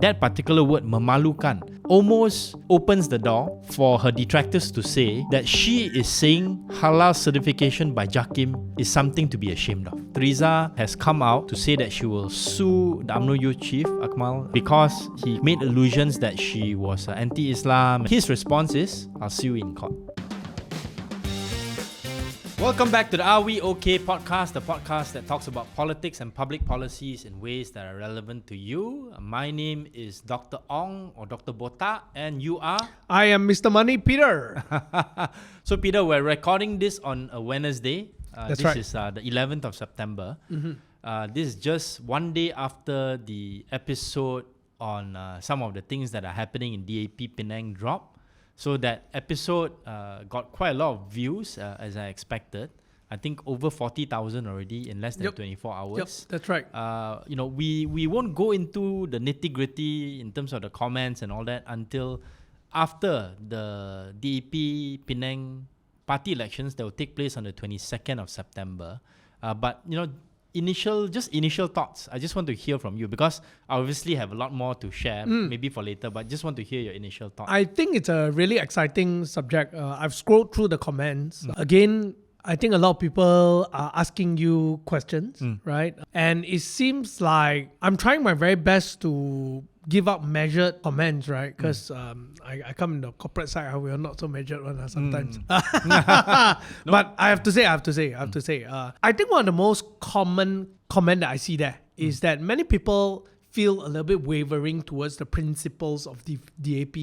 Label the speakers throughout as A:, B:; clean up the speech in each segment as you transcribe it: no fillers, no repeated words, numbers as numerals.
A: That particular word, memalukan, almost opens the door for her detractors to say that she is saying Halal Certification by JAKIM is something to be ashamed of. Teresa has come out to say that she will sue the UMNO youth chief, Akmal, because he made allusions that she was anti-Islam. His response is, I'll sue you in court. Welcome back to the Are We OK podcast, the podcast that talks about politics and public policies in ways that are relevant to you. My name is Dr. Ong or Dr. Botak, and you are?
B: I am Mr. Money, Peter.
A: So, Peter, we're recording this on a Wednesday.
B: That's
A: this
B: right.
A: is the 11th of September. This is just one day after the episode on some of the things that are happening in DAP Penang drop. So that episode got quite a lot of views as I expected. I think over 40,000 already in less than 24 hours.
B: Yep, that's right.
A: We won't go into the nitty-gritty in terms of the comments and all that until after the DAP Penang party elections that will take place on the 22nd of September. But initial thoughts. I just want to hear from you because I obviously have a lot more to share, maybe for later, but just want to hear your initial thoughts.
B: I think it's a really exciting subject. I've scrolled through the comments. Again, I think a lot of people are asking you questions, right? And it seems like I'm trying my very best to give out measured comments, right? Because I come in the corporate side, we are not so measured one sometimes. But I have to say, I think one of the most common comment that I see there is that many people feel a little bit wavering towards the principles of the DAP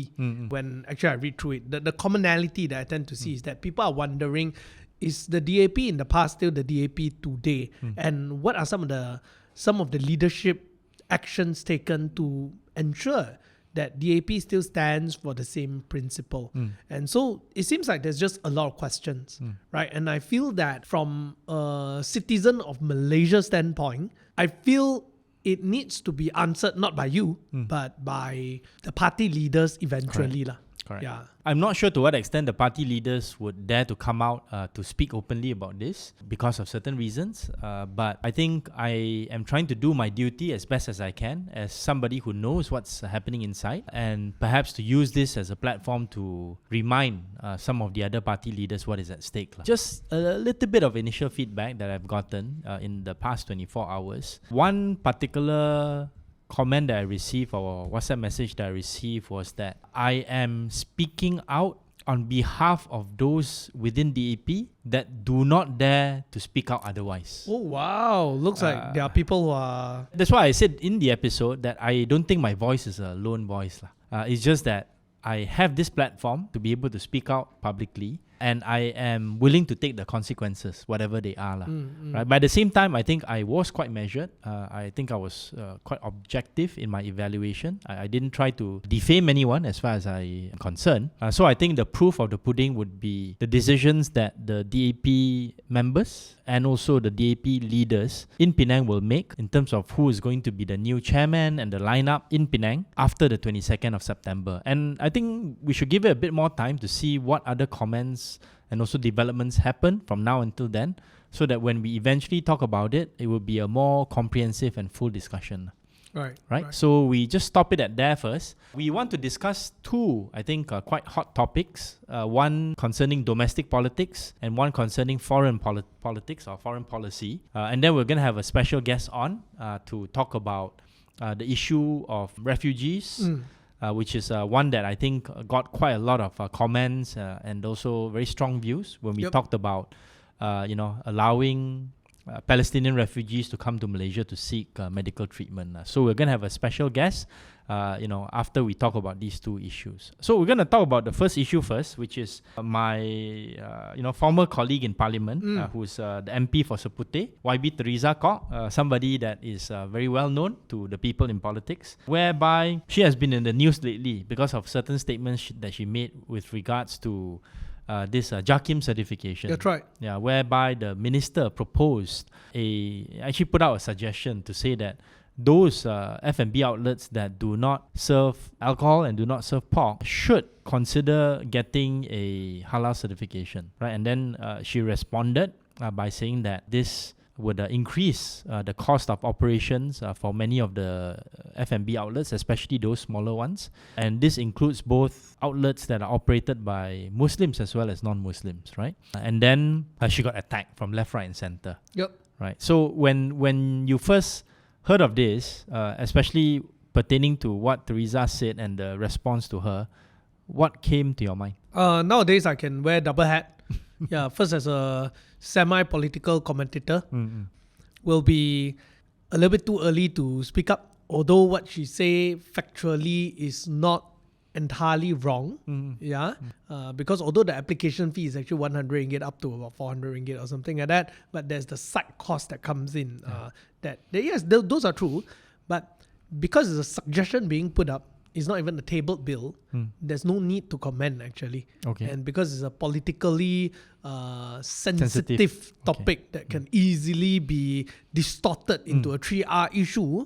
B: when actually I read through it. The commonality that I tend to see is that people are wondering, is the DAP in the past still the DAP today? And what are some of the leadership actions taken to ensure that DAP still stands for the same principle? And so it seems like there's just a lot of questions, right? And I feel that from a citizen of Malaysia standpoint, I feel it needs to be answered not by you, but by the party leaders eventually.
A: Correct.
B: Yeah.
A: I'm not sure to what extent the party leaders would dare to come out to speak openly about this because of certain reasons. But I think I am trying to do my duty as best as I can as somebody who knows what's happening inside, and perhaps to use this as a platform to remind some of the other party leaders what is at stake. Just a little bit of initial feedback that I've gotten in the past 24 hours. One particular comment that I received or WhatsApp message that I received was that I am speaking out on behalf of those within DAP that do not dare to speak out otherwise.
B: Oh, wow. Looks like there are people who are...
A: That's why I said in the episode that I don't think my voice is a lone voice. It's just that I have this platform to be able to speak out publicly, and I am willing to take the consequences, whatever they are. Right? But at the same time, I think I was quite measured. I think I was quite objective in my evaluation. I didn't try to defame anyone as far as I am concerned. So I think the proof of the pudding would be the decisions that the DAP members and also the DAP leaders in Penang will make in terms of who is going to be the new chairman and the lineup in Penang after the 22nd of September. And I think we should give it a bit more time to see what other comments and also developments happen from now until then, so that when we eventually talk about it, it will be a more comprehensive and full discussion. Right? So we just stop it at there first. We want to discuss two, I think, quite hot topics. One concerning domestic politics and one concerning foreign politics or foreign policy. And then we're going to have a special guest on to talk about the issue of refugees, which is one that I think got quite a lot of comments and also very strong views when we talked about, allowing Palestinian refugees to come to Malaysia to seek medical treatment. So we're going to have a special guest, after we talk about these two issues. So we're going to talk about the first issue first, which is my, former colleague in Parliament, who's the MP for Seputeh, YB Teresa Kok, somebody that is very well known to the people in politics, whereby she has been in the news lately because of certain statements that she made with regards to this JAKIM certification.
B: That's right.
A: Yeah, whereby the minister proposed actually put out a suggestion to say that those F&B outlets that do not serve alcohol and do not serve pork should consider getting a halal certification, right? And then she responded by saying that this would increase the cost of operations for many of the F&B outlets, especially those smaller ones. And this includes both outlets that are operated by Muslims as well as non-Muslims, right? And then she got attacked from left, right, and center.
B: Yep.
A: Right. So when you first heard of this, especially pertaining to what Teresa said and the response to her, what came to your mind?
B: Nowadays, I can wear double hat. Yeah, first as a semi-political commentator, will be a little bit too early to speak up. Although what she say factually is not entirely wrong, because although the application fee is actually 100 ringgit up to about 400 ringgit or something like that, but there's the side cost that comes in. Those are true, but because it's a suggestion being put up, it's not even a tabled bill. There's no need to comment actually.
A: Okay.
B: And because it's a politically sensitive topic that can easily be distorted into a 3R issue,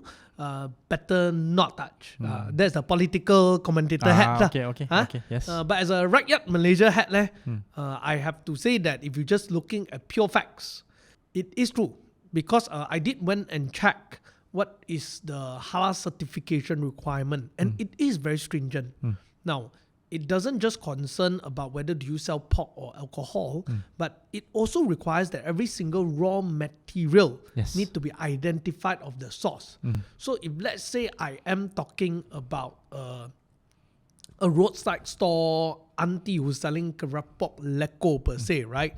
B: better not touch. That's the political commentator hat.
A: Okay, yes.
B: But as a Rakyat Malaysia hat, I have to say that if you're just looking at pure facts, it is true. Because I did went and check what is the Halal certification requirement, and it is very stringent. Now, it doesn't just concern about whether do you sell pork or alcohol, but it also requires that every single raw material need to be identified of the source. So if let's say I am talking about a roadside store auntie who's selling kerapok leko per se, right?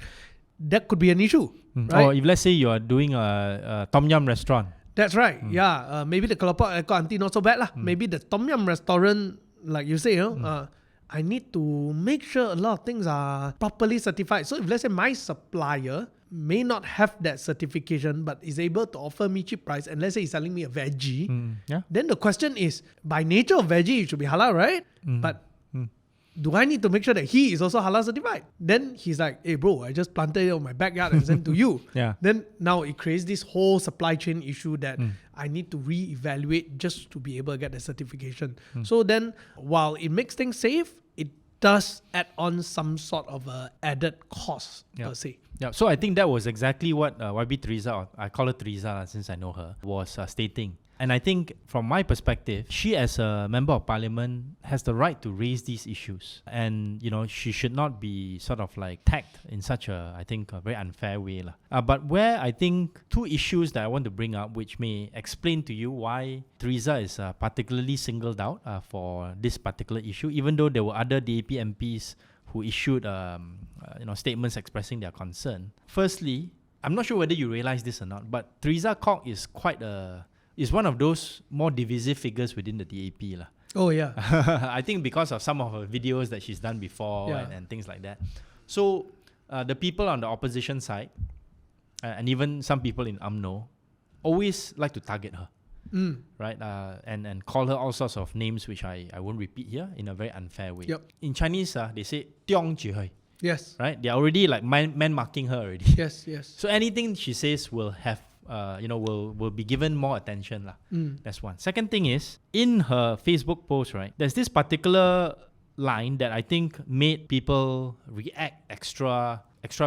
B: That could be an issue. Right?
A: Or if let's say you are doing a tom yum restaurant.
B: That's right. Yeah. Maybe the keropok leko auntie not so bad lah. Maybe the tom yum restaurant, like you say, I need to make sure a lot of things are properly certified. So if let's say my supplier may not have that certification but is able to offer me cheap price, and let's say he's selling me a veggie, then the question is, by nature of veggie, it should be halal, right? But do I need to make sure that he is also halal certified? Then he's like, hey bro, I just planted it on my backyard and sent to you. Then now it creates this whole supply chain issue that I need to re-evaluate just to be able to get the certification. So then, while it makes things safe, it does add on some sort of a added cost per se.
A: Yeah, so I think that was exactly what YB Teresa, or I call her Teresa since I know her, was stating. And I think from my perspective, she as a member of parliament has the right to raise these issues. And, you know, she should not be sort of like tagged in such a, I think, a very unfair way. But where I think two issues that I want to bring up, which may explain to you why Teresa is particularly singled out for this particular issue, even though there were other DAP MPs who issued statements expressing their concern. Firstly, I'm not sure whether you realize this or not, but Teresa Kok is is one of those more divisive figures within the DAP.
B: Oh, yeah.
A: I think because of some of her videos that she's done before and things like that. So the people on the opposition side, and even some people in UMNO, always like to target her. Right? And call her all sorts of names, which I won't repeat here, in a very unfair way. In Chinese, they say, Tiong Ji Hui.
B: Yes.
A: Right? They're already like man-marking her already.
B: Yes.
A: So anything she says will have will be given more attention. That's one. Second thing is, in her Facebook post, right, there's this particular line that I think made people react extra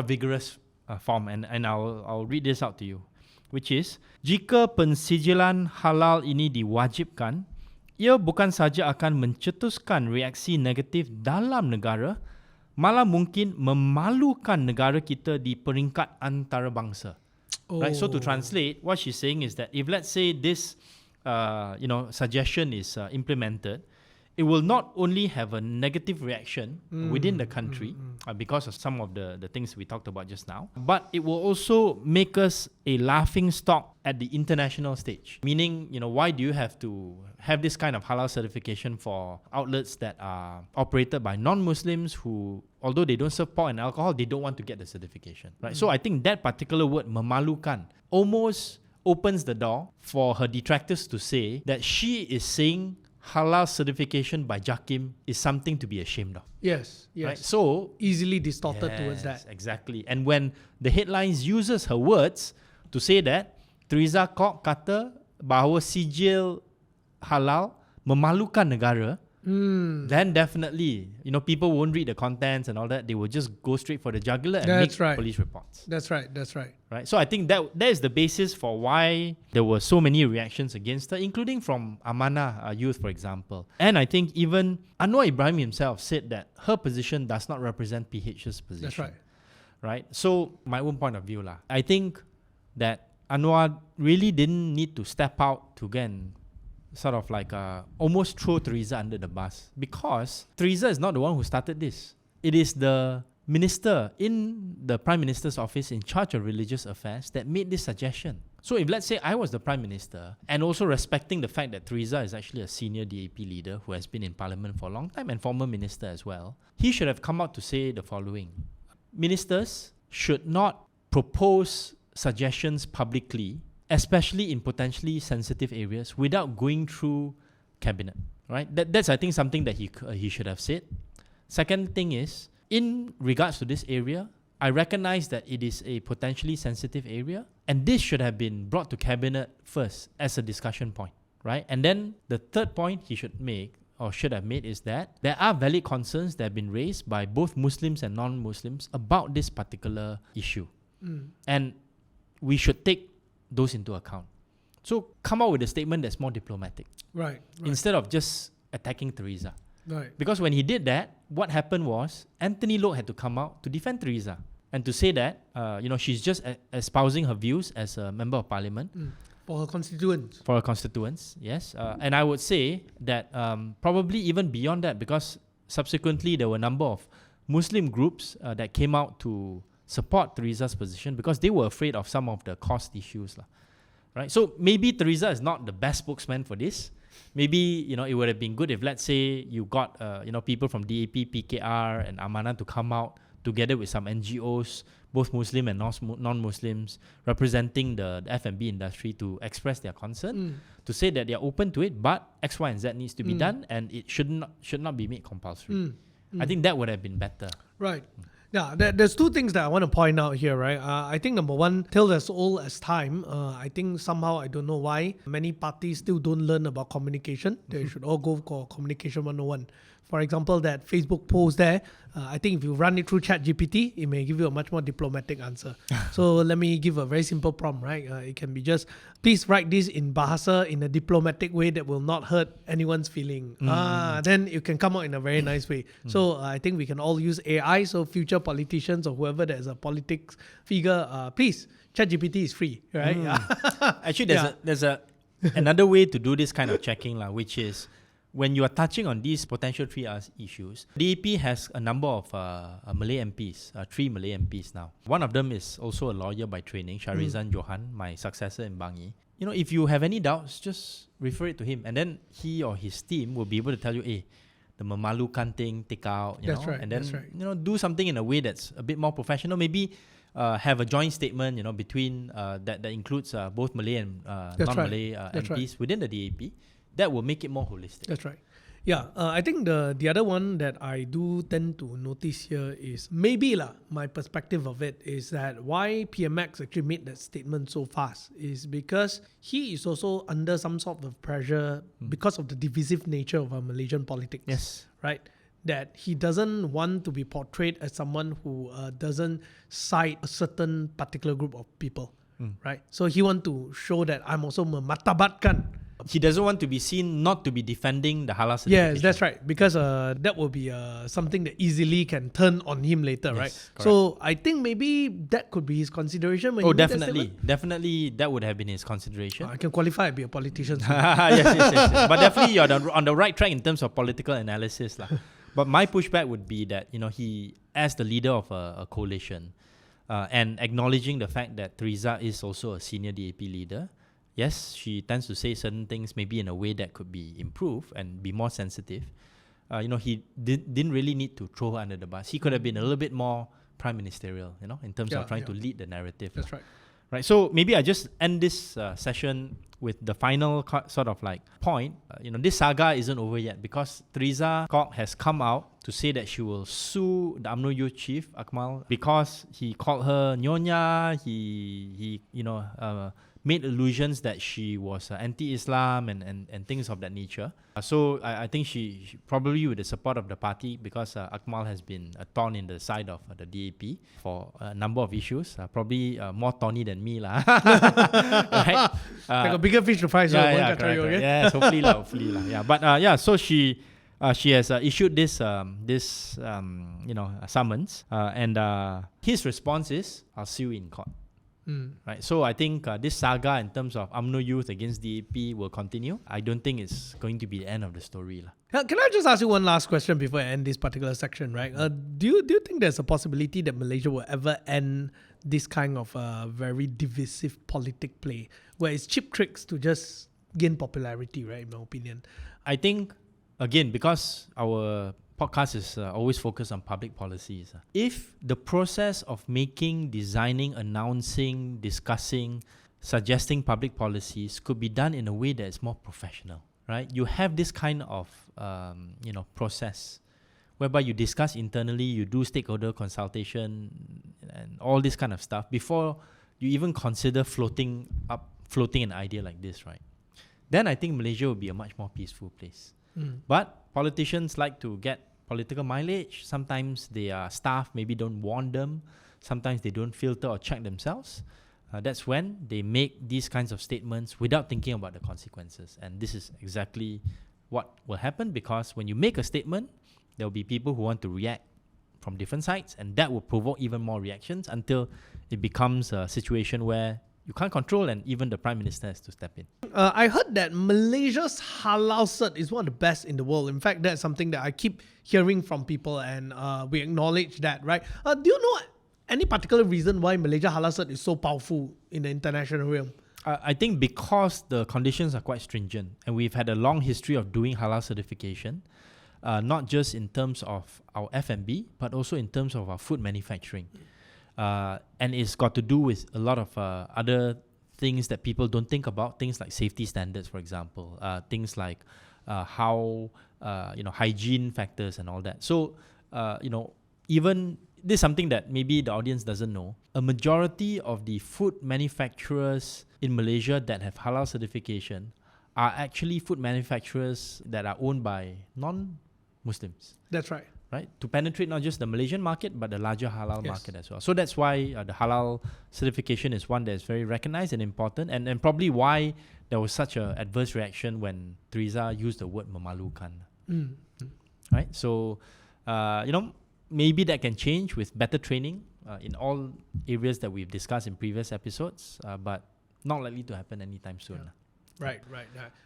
A: vigorous form, and I'll read this out to you, which is, jika pensijilan halal ini diwajibkan, ia bukan saja akan mencetuskan reaksi negatif dalam negara, malah mungkin memalukan negara kita di peringkat antarabangsa. Right, so to translate, what she's saying is that if let's say this, suggestion is implemented, it will not only have a negative reaction within the country because of some of the things we talked about just now, but it will also make us a laughing stock at the international stage. Meaning, why do you have to have this kind of halal certification for outlets that are operated by non-Muslims who, although they don't serve pork and alcohol, they don't want to get the certification, right? So I think that particular word, memalukan, almost opens the door for her detractors to say that she is saying halal certification by JAKIM is something to be ashamed of.
B: Yes.
A: Right? So
B: easily distorted towards that.
A: Exactly. And when the headlines uses her words to say that Teresa Kok kata bahawa sijil halal memalukan negara, then definitely, people won't read the contents and all that. They will just go straight for the jugular and
B: That's
A: make
B: right.
A: police reports.
B: That's right.
A: Right? So I think that is the basis for why there were so many reactions against her, including from Amanah Youth, for example. And I think even Anwar Ibrahim himself said that her position does not represent PH's position.
B: That's right.
A: Right? So my own point of view, I think that Anwar really didn't need to step out to again sort of like almost throw Teresa under the bus, because Teresa is not the one who started this. It is the minister in the Prime Minister's office in charge of religious affairs that made this suggestion. So if let's say I was the Prime Minister, and also respecting the fact that Teresa is actually a senior DAP leader who has been in Parliament for a long time and former minister as well, he should have come out to say the following. Ministers should not propose suggestions publicly, especially in potentially sensitive areas, without going through cabinet, right? That's I think something that he should have said. Second thing is, in regards to this area, I recognize that it is a potentially sensitive area, and this should have been brought to cabinet first as a discussion point, right? And then the third point he should make, or should have made, is that there are valid concerns that have been raised by both Muslims and non-Muslims about this particular issue. And we should take those into account. So come out with a statement that's more diplomatic.
B: Right.
A: Instead of just attacking Teresa.
B: Right.
A: Because when he did that, what happened was Anthony Loke had to come out to defend Teresa and to say that she's just espousing her views as a member of parliament.
B: For her constituents.
A: For her constituents, yes. And I would say that probably even beyond that, because subsequently there were a number of Muslim groups that came out to support Teresa's position because they were afraid of some of the cost issues. Right? So maybe Teresa is not the best spokesman for this. Maybe it would have been good if, let's say, you got people from DAP, PKR and Amanah to come out together with some NGOs, both Muslim and non-Muslims, representing the F&B industry, to express their concern, to say that they are open to it, but X, Y, and Z needs to be done, and it should not be made compulsory. I think that would have been better.
B: Right. Yeah, there's two things that I want to point out here, right? I think number one, till as old as time, I think somehow, I don't know why, many parties still don't learn about communication. They should all go for Communication 101. For example, that Facebook post there, I think if you run it through ChatGPT, it may give you a much more diplomatic answer. So let me give a very simple prompt, right? It can be just, please write this in Bahasa in a diplomatic way that will not hurt anyone's feeling. Then you can come out in a very nice way. So I think we can all use AI. So future politicians or whoever that is a politics figure, please, ChatGPT is free, right?
A: Actually, there's another way to do this kind of checking, which is, when you are touching on these potential 3R issues, DAP has a number of Malay MPs, 3 Malay MPs now. One of them is also a lawyer by training, Sharizan Johan, my successor in Bangi. If you have any doubts, just refer it to him, and then he or his team will be able to tell you, hey, the memalukan thing, take out,
B: That's right,
A: and then
B: that's right.
A: Do something in a way that's a bit more professional. Maybe have a joint statement, between that includes both Malay and non-Malay MPs within the DAP. That will make it more holistic.
B: That's right. Yeah, I think the other one that I do tend to notice here is maybe my perspective of it is that why PMX actually made that statement so fast is because he is also under some sort of pressure because of the divisive nature of our Malaysian politics.
A: Yes.
B: Right? That he doesn't want to be portrayed as someone who doesn't side a certain particular group of people. Right? So he wants to show that I'm also mematabatkan.
A: He doesn't want to be seen not to be defending the Halal Certification.
B: Yes, that's right. Because that will be something that easily can turn on him later,
A: Yes,
B: right?
A: correct.
B: So I think maybe that could be his consideration when he made that statement.
A: Definitely that would have been his consideration.
B: I can qualify to be a politician.
A: yes. But definitely you're on the right track in terms of political analysis. But my pushback would be that, he, as the leader of a coalition, and acknowledging the fact that Teresa is also a senior DAP leader, yes, she tends to say certain things maybe in a way that could be improved and be more sensitive. He didn't really need to throw her under the bus. He could have been a little bit more prime ministerial, in terms of trying to lead the narrative.
B: That's right.
A: Right. So maybe I just end this session with the final sort of point. This saga isn't over yet because Teresa Kok has come out to say that she will sue the UMNO youth chief Akmal because he called her nyonya. He made allusions that she was anti-Islam and things of that nature. So I think she probably with the support of the party, because Akmal has been a thorn in the side of the DAP for a number of issues, probably more thorny than me lah. Right?
B: Like a bigger fish to fry, so
A: correct. Yes, hopefully lah. Yeah, but so she has issued this summons, and his response is, "I'll sue you in court." Right. So I think this saga in terms of UMNO Youth against DAP will continue. I don't think it's going to be the end of the story lah.
B: Can I just ask you one last question before I end this particular section, right? Do you think there's a possibility that Malaysia will ever end this kind of very divisive politic play, where it's cheap tricks to just gain popularity, right, in my opinion?
A: I think, again, because our podcast is always focused on public policies. If the process of making, designing, announcing, discussing, suggesting public policies could be done in a way that is more professional, right? You have this kind of process whereby you discuss internally, you do stakeholder consultation and all this kind of stuff before you even consider floating an idea like this, right? Then I think Malaysia will be a much more peaceful place. But politicians like to get political mileage. Sometimes their staff maybe don't warn them. Sometimes they don't filter or check themselves. That's when they make these kinds of statements without thinking about the consequences. And this is exactly what will happen, because when you make a statement, there will be people who want to react from different sides, and that will provoke even more reactions until it becomes a situation where you can't control, and even the Prime Minister has to step in.
B: I heard that Malaysia's Halal Cert is one of the best in the world. In fact, that's something that I keep hearing from people, and we acknowledge that, right? Do you know any particular reason why Malaysia Halal Cert is so powerful in the international realm?
A: I think because the conditions are quite stringent, and we've had a long history of doing Halal certification, not just in terms of our F&B, but also in terms of our food manufacturing. And it's got to do with a lot of other things that people don't think about, things like safety standards, for example, things like how hygiene factors and all that. So even this is something that maybe the audience doesn't know. A majority of the food manufacturers in Malaysia that have halal certification are actually food manufacturers that are owned by non-Muslims.
B: That's right.
A: Right? To penetrate not just the Malaysian market, but the larger halal market as well. So that's why the halal certification is one that is very recognized and important, and probably why there was such an adverse reaction when Teresa used the word memalukan. Right? So, maybe that can change with better training in all areas that we've discussed in previous episodes, but not likely to happen anytime soon.
B: Yeah. Right.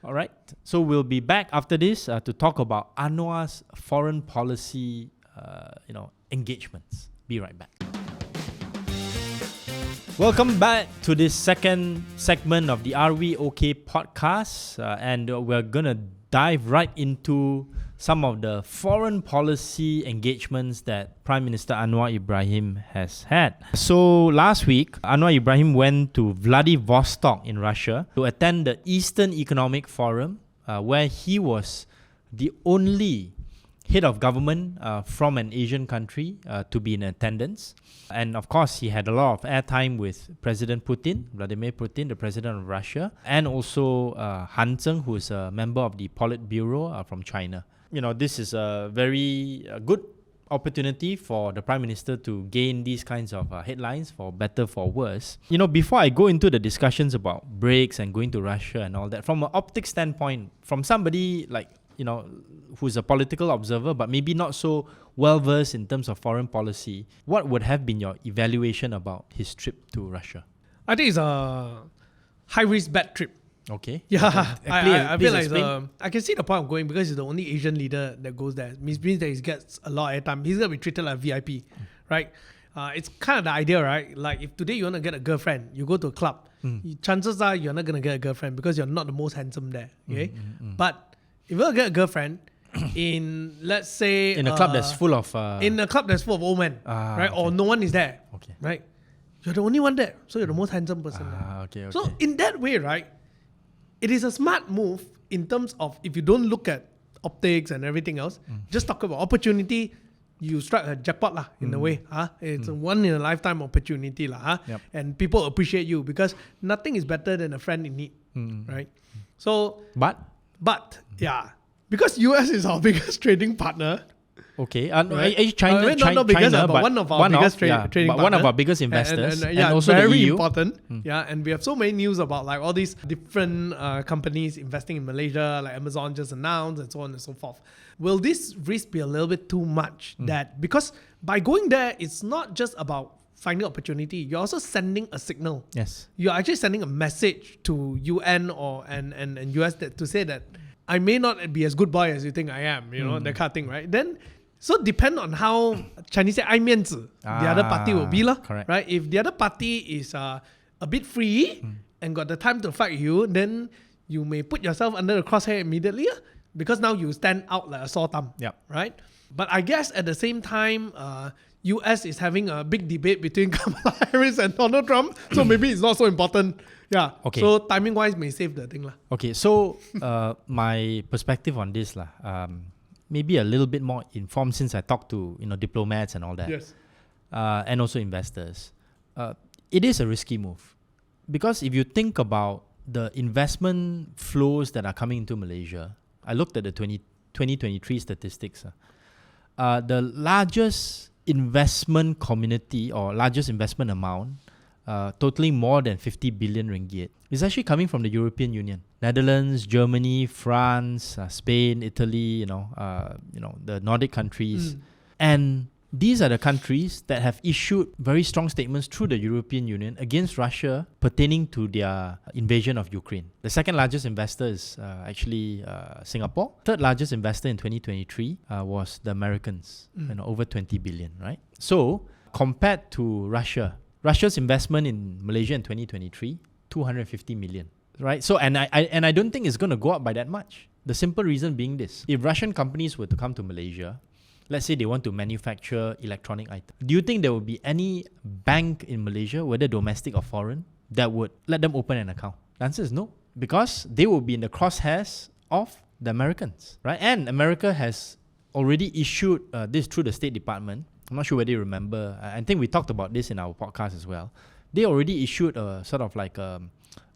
A: All right. So we'll be back after this to talk about Anwar's foreign policy, engagements. Be right back. Welcome back to this second segment of the Are We OK podcast, and we're gonna dive right into some of the foreign policy engagements that Prime Minister Anwar Ibrahim has had. So last week, Anwar Ibrahim went to Vladivostok in Russia to attend the Eastern Economic Forum, where he was the only head of government from an Asian country to be in attendance. And of course, he had a lot of airtime with President Putin, Vladimir Putin, the president of Russia, and also Han Zheng, who is a member of the Politburo from China. This is a very good opportunity for the Prime Minister to gain these kinds of headlines, for better, for worse. Before I go into the discussions about BRICS and going to Russia and all that, from an optic standpoint, from somebody like, who's a political observer, but maybe not so well-versed in terms of foreign policy, what would have been your evaluation about his trip to Russia?
B: I think it's a high-risk, bad trip.
A: Okay.
B: Yeah, I feel like I can see the point of going, because he's the only Asian leader that goes there. It means that he gets a lot of airtime. He's going to be treated like a VIP, right? It's kind of the idea, right? Like if today you want to get a girlfriend, you go to a club, chances are you're not going to get a girlfriend because you're not the most handsome there, okay? But if you get a girlfriend in, let's say,
A: in a club that's full of
B: old men, right? Okay. Or no one is there, right? You're the only one there, so you're the most handsome person there.
A: Okay.
B: So in that way, right, it is a smart move in terms of, if you don't look at optics and everything else, just talk about opportunity, you strike a jackpot lah, in a way. It's a one in a lifetime opportunity lah.
A: Yep.
B: And people appreciate you because nothing is better than a friend in need, right? So,
A: But
B: yeah, because US is our biggest trading partner.
A: okay,
B: Right.
A: China,
B: not biggest,
A: China,
B: but one of our biggest trading
A: but one of
B: partner.
A: our biggest investors, and
B: yeah,
A: also
B: very
A: the EU.
B: important. Yeah, and we have so many news about like all these different companies investing in Malaysia, like Amazon just announced, and so on and so forth. Will this risk be a little bit too much? That because by going there, it's not just about finding opportunity. You're also sending a signal.
A: Yes.
B: You're actually sending a message to UN and US to say that I may not be as good boy as you think I am, that kind of thing, right? Then, so depend on how Chinese say 爱面子, the other party will be lah,
A: correct.
B: right? If the other party is a bit free and got the time to fight you, then you may put yourself under the crosshair immediately because now you stand out like a sore thumb,
A: Yep.
B: right? But I guess at the same time, US is having a big debate between Kamala Harris and Donald Trump, so maybe it's not so important. Yeah.
A: Okay.
B: So timing wise may save the thing lah.
A: Okay, so my perspective on this maybe a little bit more informed since I talked to diplomats and all that.
B: Yes.
A: And also investors. It is a risky move because if you think about the investment flows that are coming into Malaysia, I looked at the 2023 statistics. The largest investment community or largest investment amount, totaling more than 50 billion ringgit, is actually coming from the European Union. Netherlands, Germany, France, Spain, Italy, the Nordic countries. And these are the countries that have issued very strong statements through the European Union against Russia pertaining to their invasion of Ukraine. The second largest investor is actually Singapore. Third largest investor in 2023 was the Americans, over 20 billion, right? So compared to Russia's investment in Malaysia in 2023, 250 million, right? So and I don't think it's going to go up by that much. The simple reason being this: if Russian companies were to come to Malaysia, let's say they want to manufacture electronic items, do you think there will be any bank in Malaysia, whether domestic or foreign, that would let them open an account? The answer is no, because they will be in the crosshairs of the Americans, right? And America has already issued this through the State Department. I'm not sure whether you remember. I think we talked about this in our podcast as well. They already issued a sort of like a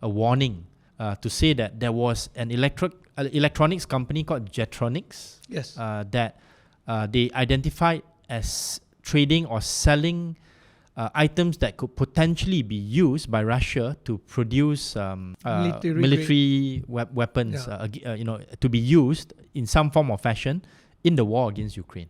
A: warning to say that there was an electronics company called Jetronics.
B: Yes.
A: That they identified as trading or selling items that could potentially be used by Russia to produce military weapons, to be used in some form or fashion in the war against Ukraine.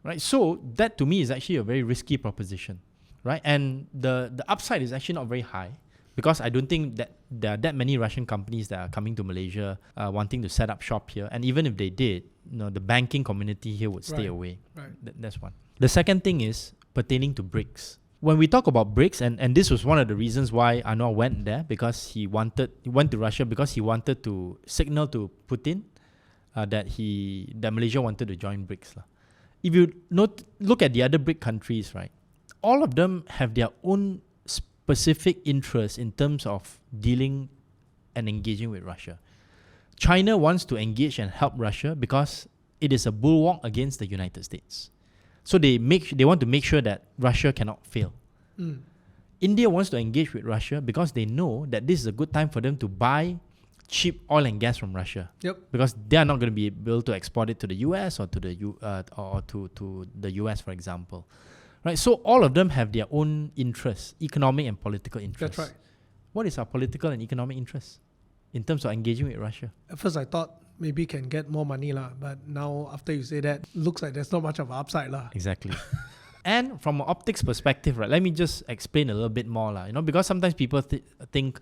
A: Right, so that to me is actually a very risky proposition, right? And the upside is actually not very high because I don't think that there are that many Russian companies that are coming to Malaysia wanting to set up shop here. And even if they did, the banking community here would stay away.
B: Right.
A: That's one. The second thing is pertaining to BRICS. When we talk about BRICS, and this was one of the reasons why Anwar went there, because he went to Russia because he wanted to signal to Putin that Malaysia wanted to join BRICS. If you look at the other BRIC countries, right, all of them have their own specific interests in terms of dealing and engaging with Russia. China wants to engage and help Russia because it is a bulwark against the United States. So they want to make sure that Russia cannot fail. India wants to engage with Russia because they know that this is a good time for them to buy cheap oil and gas from Russia.
B: Yep.
A: Because they are not going to be able to export it to the US or to the US, for example. Right? So all of them have their own interests, economic and political interests.
B: That's right.
A: What is our political and economic interests in terms of engaging with Russia?
B: At first I thought maybe can get more money lah, but now after you say that, looks like there's not much of an upside lah.
A: Exactly. And from an optics perspective, right, let me just explain a little bit more lah. Because sometimes people think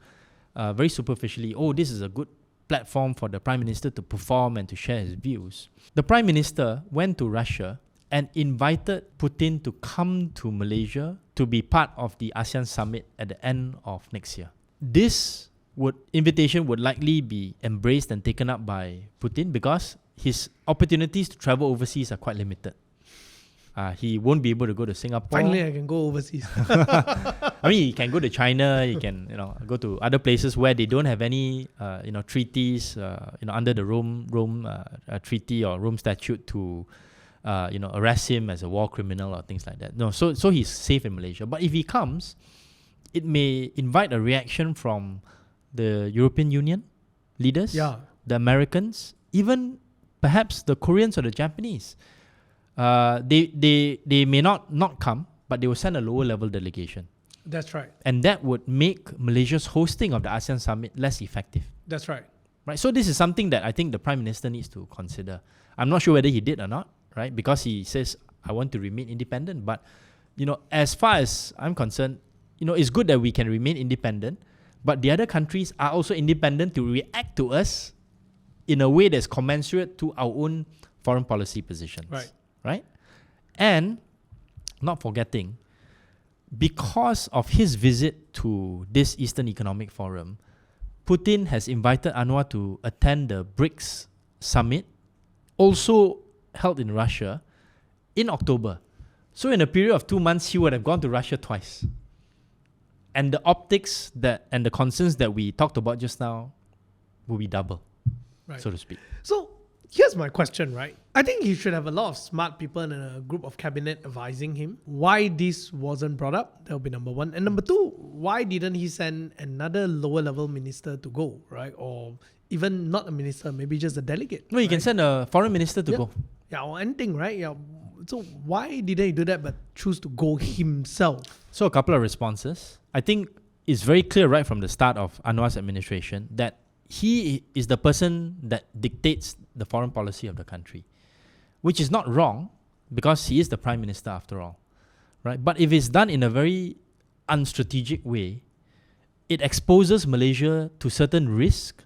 A: very superficially, this is a good platform for the Prime Minister to perform and to share his views. The Prime Minister went to Russia and invited Putin to come to Malaysia to be part of the ASEAN summit at the end of next year. This invitation would likely be embraced and taken up by Putin because his opportunities to travel overseas are quite limited. He won't be able to go to Singapore.
B: Finally, I can go overseas.
A: I mean, he can go to China. He can, go to other places where they don't have any, treaties, under the Rome Treaty or Rome Statute to arrest him as a war criminal or things like that. No, so he's safe in Malaysia. But if he comes, it may invite a reaction from the European Union leaders, the Americans, even perhaps the Koreans or the Japanese. They may not come, but they will send a lower level delegation.
B: That's right.
A: And that would make Malaysia's hosting of the ASEAN summit less effective.
B: That's right.
A: Right. So this is something that I think the Prime Minister needs to consider. I'm not sure whether he did or not, right? Because he says, I want to remain independent. But, as far as I'm concerned, it's good that we can remain independent, but the other countries are also independent to react to us in a way that's commensurate to our own foreign policy positions. Right? And not forgetting, because of his visit to this Eastern Economic Forum, Putin has invited Anwar to attend the BRICS summit, also held in Russia, in October. So in a period of 2 months, he would have gone to Russia twice. And the optics and the concerns that we talked about just now will be double, so to speak.
B: So here's my question, right? I think he should have a lot of smart people in a group of cabinet advising him. Why this wasn't brought up? That would be number one. And number two, why didn't he send another lower level minister to go, right? Or even not a minister, maybe just a delegate.
A: No, you can send a foreign minister to go.
B: Yeah, or anything, right? Yeah. So why didn't he do that but choose to go himself?
A: So a couple of responses. I think it's very clear right from the start of Anwar's administration that he is the person that dictates the foreign policy of the country, which is not wrong because he is the prime minister after all, right? But if it's done in a very unstrategic way, it exposes Malaysia to certain risk.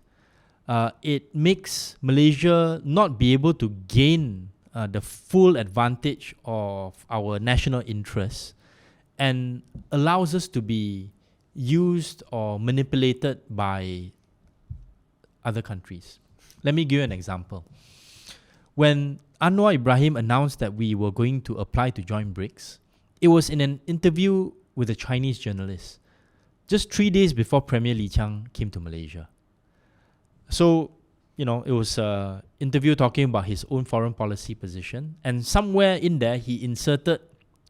A: It makes Malaysia not be able to gain the full advantage of our national interests and allows us to be used or manipulated by other countries. Let me give you an example. When Anwar Ibrahim announced that we were going to apply to join BRICS, it was in an interview with a Chinese journalist, just 3 days before Premier Lee Chiang came to Malaysia. So, it was an interview talking about his own foreign policy position, and somewhere in there he inserted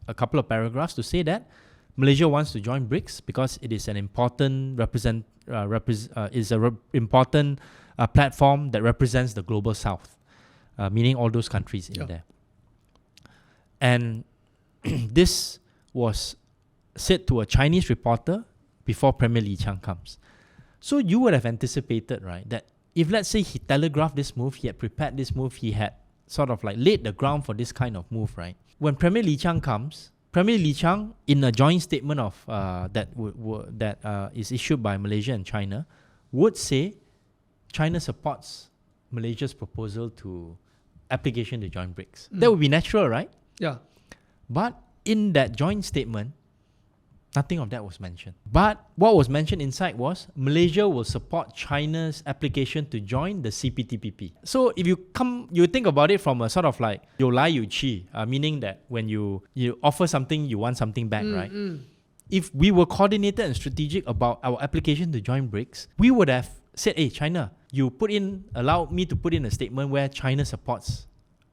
A: a couple of paragraphs to say that Malaysia wants to join BRICS because it is an important important platform that represents the global South, meaning all those countries in there. And this was said to a Chinese reporter before Premier Lee Chiang comes. So you would have anticipated, right, that if let's say he telegraphed this move, he had prepared this move, he had sort of like laid the ground for this kind of move, right? When Premier Lee Chiang comes, Premier Lee Chiang, in a joint statement of that is issued by Malaysia and China, would say China supports Malaysia's proposal to application to join BRICS. That would be natural, right?
B: Yeah.
A: But in that joint statement, nothing of that was mentioned. But what was mentioned inside was Malaysia will support China's application to join the CPTPP. So if you think about it from a sort of like you lai you chi, meaning that when you offer something, you want something back, right? If we were coordinated and strategic about our application to join BRICS, we would have said, hey, China, allow me to put in a statement where China supports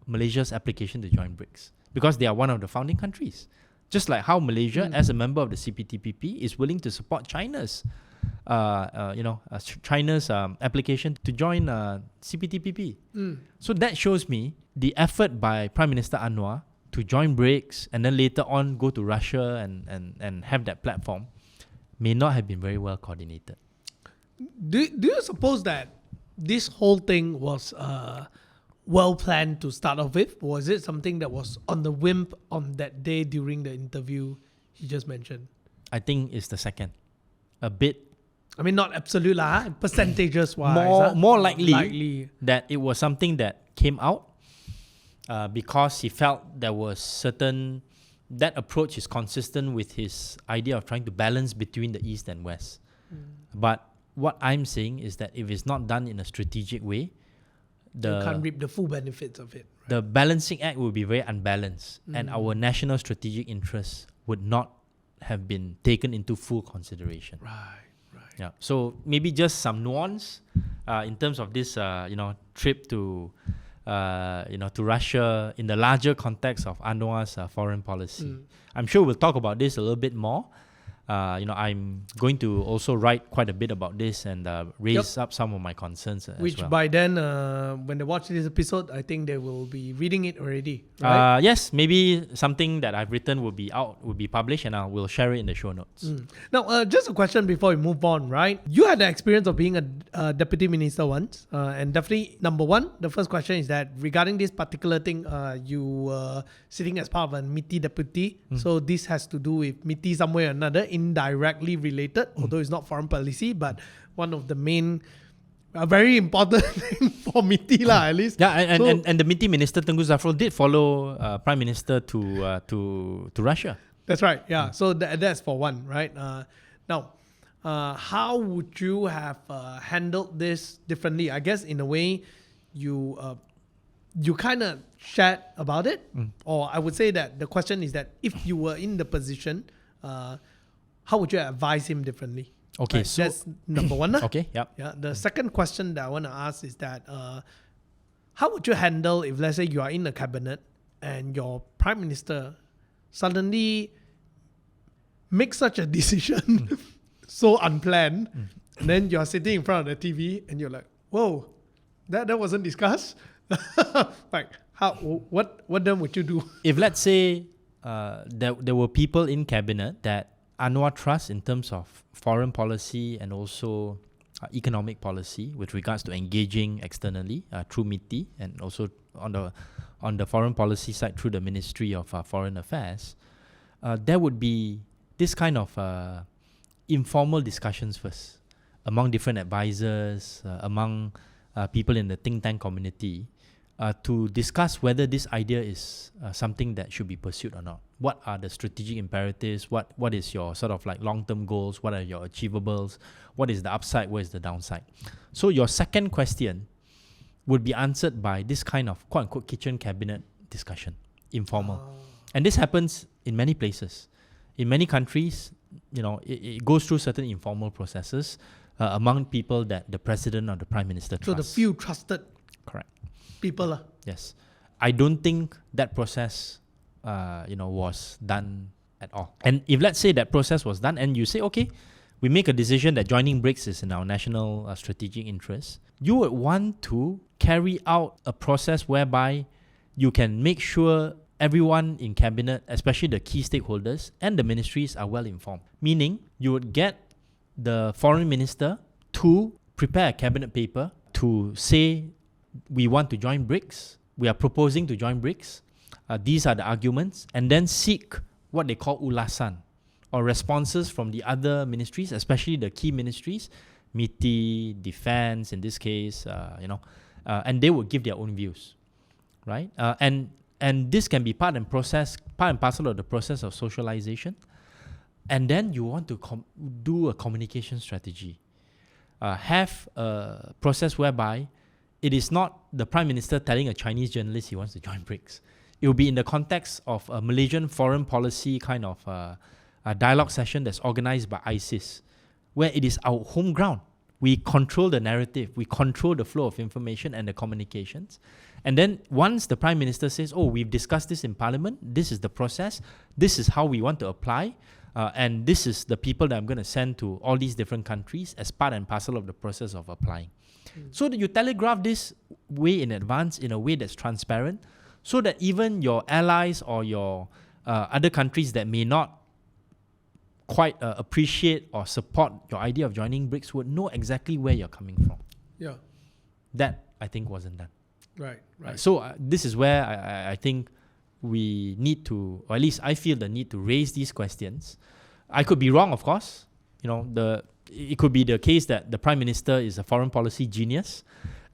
A: Malaysia's application to join BRICS because they are one of the founding countries. Just like how Malaysia, as a member of the CPTPP, is willing to support China's application to join CPTPP. So that shows me the effort by Prime Minister Anwar to join BRICS and then later on go to Russia and have that platform may not have been very well coordinated.
B: Do you suppose that this whole thing was well planned to start off with? Was it something that was on the whim on that day during the interview he just mentioned?
A: I think it's the second. A bit.
B: I mean, not absolute percentages wise.
A: More likely that it was something that came out because he felt there was that approach is consistent with his idea of trying to balance between the East and West. But what I'm saying is that if it's not done in a strategic way, you
B: can't reap the full benefits of it. Right?
A: The balancing act will be very unbalanced, and our national strategic interests would not have been taken into full consideration.
B: Right.
A: Yeah. So maybe just some nuance in terms of this, trip to to Russia in the larger context of Anwar's foreign policy. I'm sure we'll talk about this a little bit more. I'm going to also write quite a bit about this and raise up some of my concerns as
B: Which
A: well.
B: by then, when they watch this episode, I think they will be reading it already, right?
A: Yes, maybe something that I've written will be published, and I will share it in the show notes.
B: Now, just a question before we move on, right? You had the experience of being a deputy minister once, and definitely, number one, the first question is that regarding this particular thing, you were sitting as part of a MITI deputy, so this has to do with MITI some way or another, indirectly related, although it's not foreign policy, but one of the main, a very important thing for MITI lah, at least.
A: Yeah, and the MITI minister Tengku Zafrul did follow Prime Minister to Russia.
B: That's right. Yeah. So that's for one, right? Now, how would you have handled this differently? I guess in a way, you kind of shared about it, or I would say that the question is that if you were in the position, how would you advise him differently?
A: Okay,
B: right?
A: so
B: That's number one.
A: okay, yep.
B: Yeah. The second question that I want to ask is that how would you handle if, let's say, you are in the cabinet and your prime minister suddenly makes such a decision so unplanned, and then you're sitting in front of the TV and you're like, whoa, that wasn't discussed? Like, what then would you do?
A: If let's say there were people in cabinet that Anwar trusts in terms of foreign policy and also economic policy with regards to engaging externally through MITI, and also on the foreign policy side through the Ministry of Foreign Affairs, there would be this kind of informal discussions first among different advisors, among people in the think tank community, to discuss whether this idea is something that should be pursued or not. What are the strategic imperatives? What is your sort of like long-term goals? What are your achievables? What is the upside? What is the downside? So your second question would be answered by this kind of quote-unquote kitchen cabinet discussion, informal. And this happens in many places. In many countries, it goes through certain informal processes among people that the president or the prime minister trusts.
B: So the few trusted
A: Correct.
B: people.
A: Yes. I don't think that process, was done at all. And if let's say that process was done and you say, okay, we make a decision that joining BRICS is in our national strategic interest, you would want to carry out a process whereby you can make sure everyone in cabinet, especially the key stakeholders and the ministries, are well informed. Meaning, you would get the foreign minister to prepare a cabinet paper to say, we want to join BRICS, we are proposing to join BRICS, these are the arguments, and then seek what they call ulasan, or responses from the other ministries, especially the key ministries, MITI, Defense in this case, and they would give their own views, right? And this can be part and parcel of the process of socialization. And then you want to do a communication strategy. Have a process whereby it is not the Prime Minister telling a Chinese journalist he wants to join BRICS. It will be in the context of a Malaysian foreign policy kind of a dialogue session that's organized by ISIS, where it is our home ground. We control the narrative, we control the flow of information and the communications. And then once the Prime Minister says, oh, we've discussed this in Parliament, this is the process, this is how we want to apply, and this is the people that I'm going to send to all these different countries as part and parcel of the process of applying. So that you telegraph this way in advance in a way that's transparent, so that even your allies or your other countries that may not quite appreciate or support your idea of joining BRICS would know exactly where you're coming from.
B: Yeah.
A: That, I think, wasn't done.
B: Right.
A: So this is where I think we need to, or at least I feel the need to raise these questions. I could be wrong, of course. It could be the case that the Prime Minister is a foreign policy genius,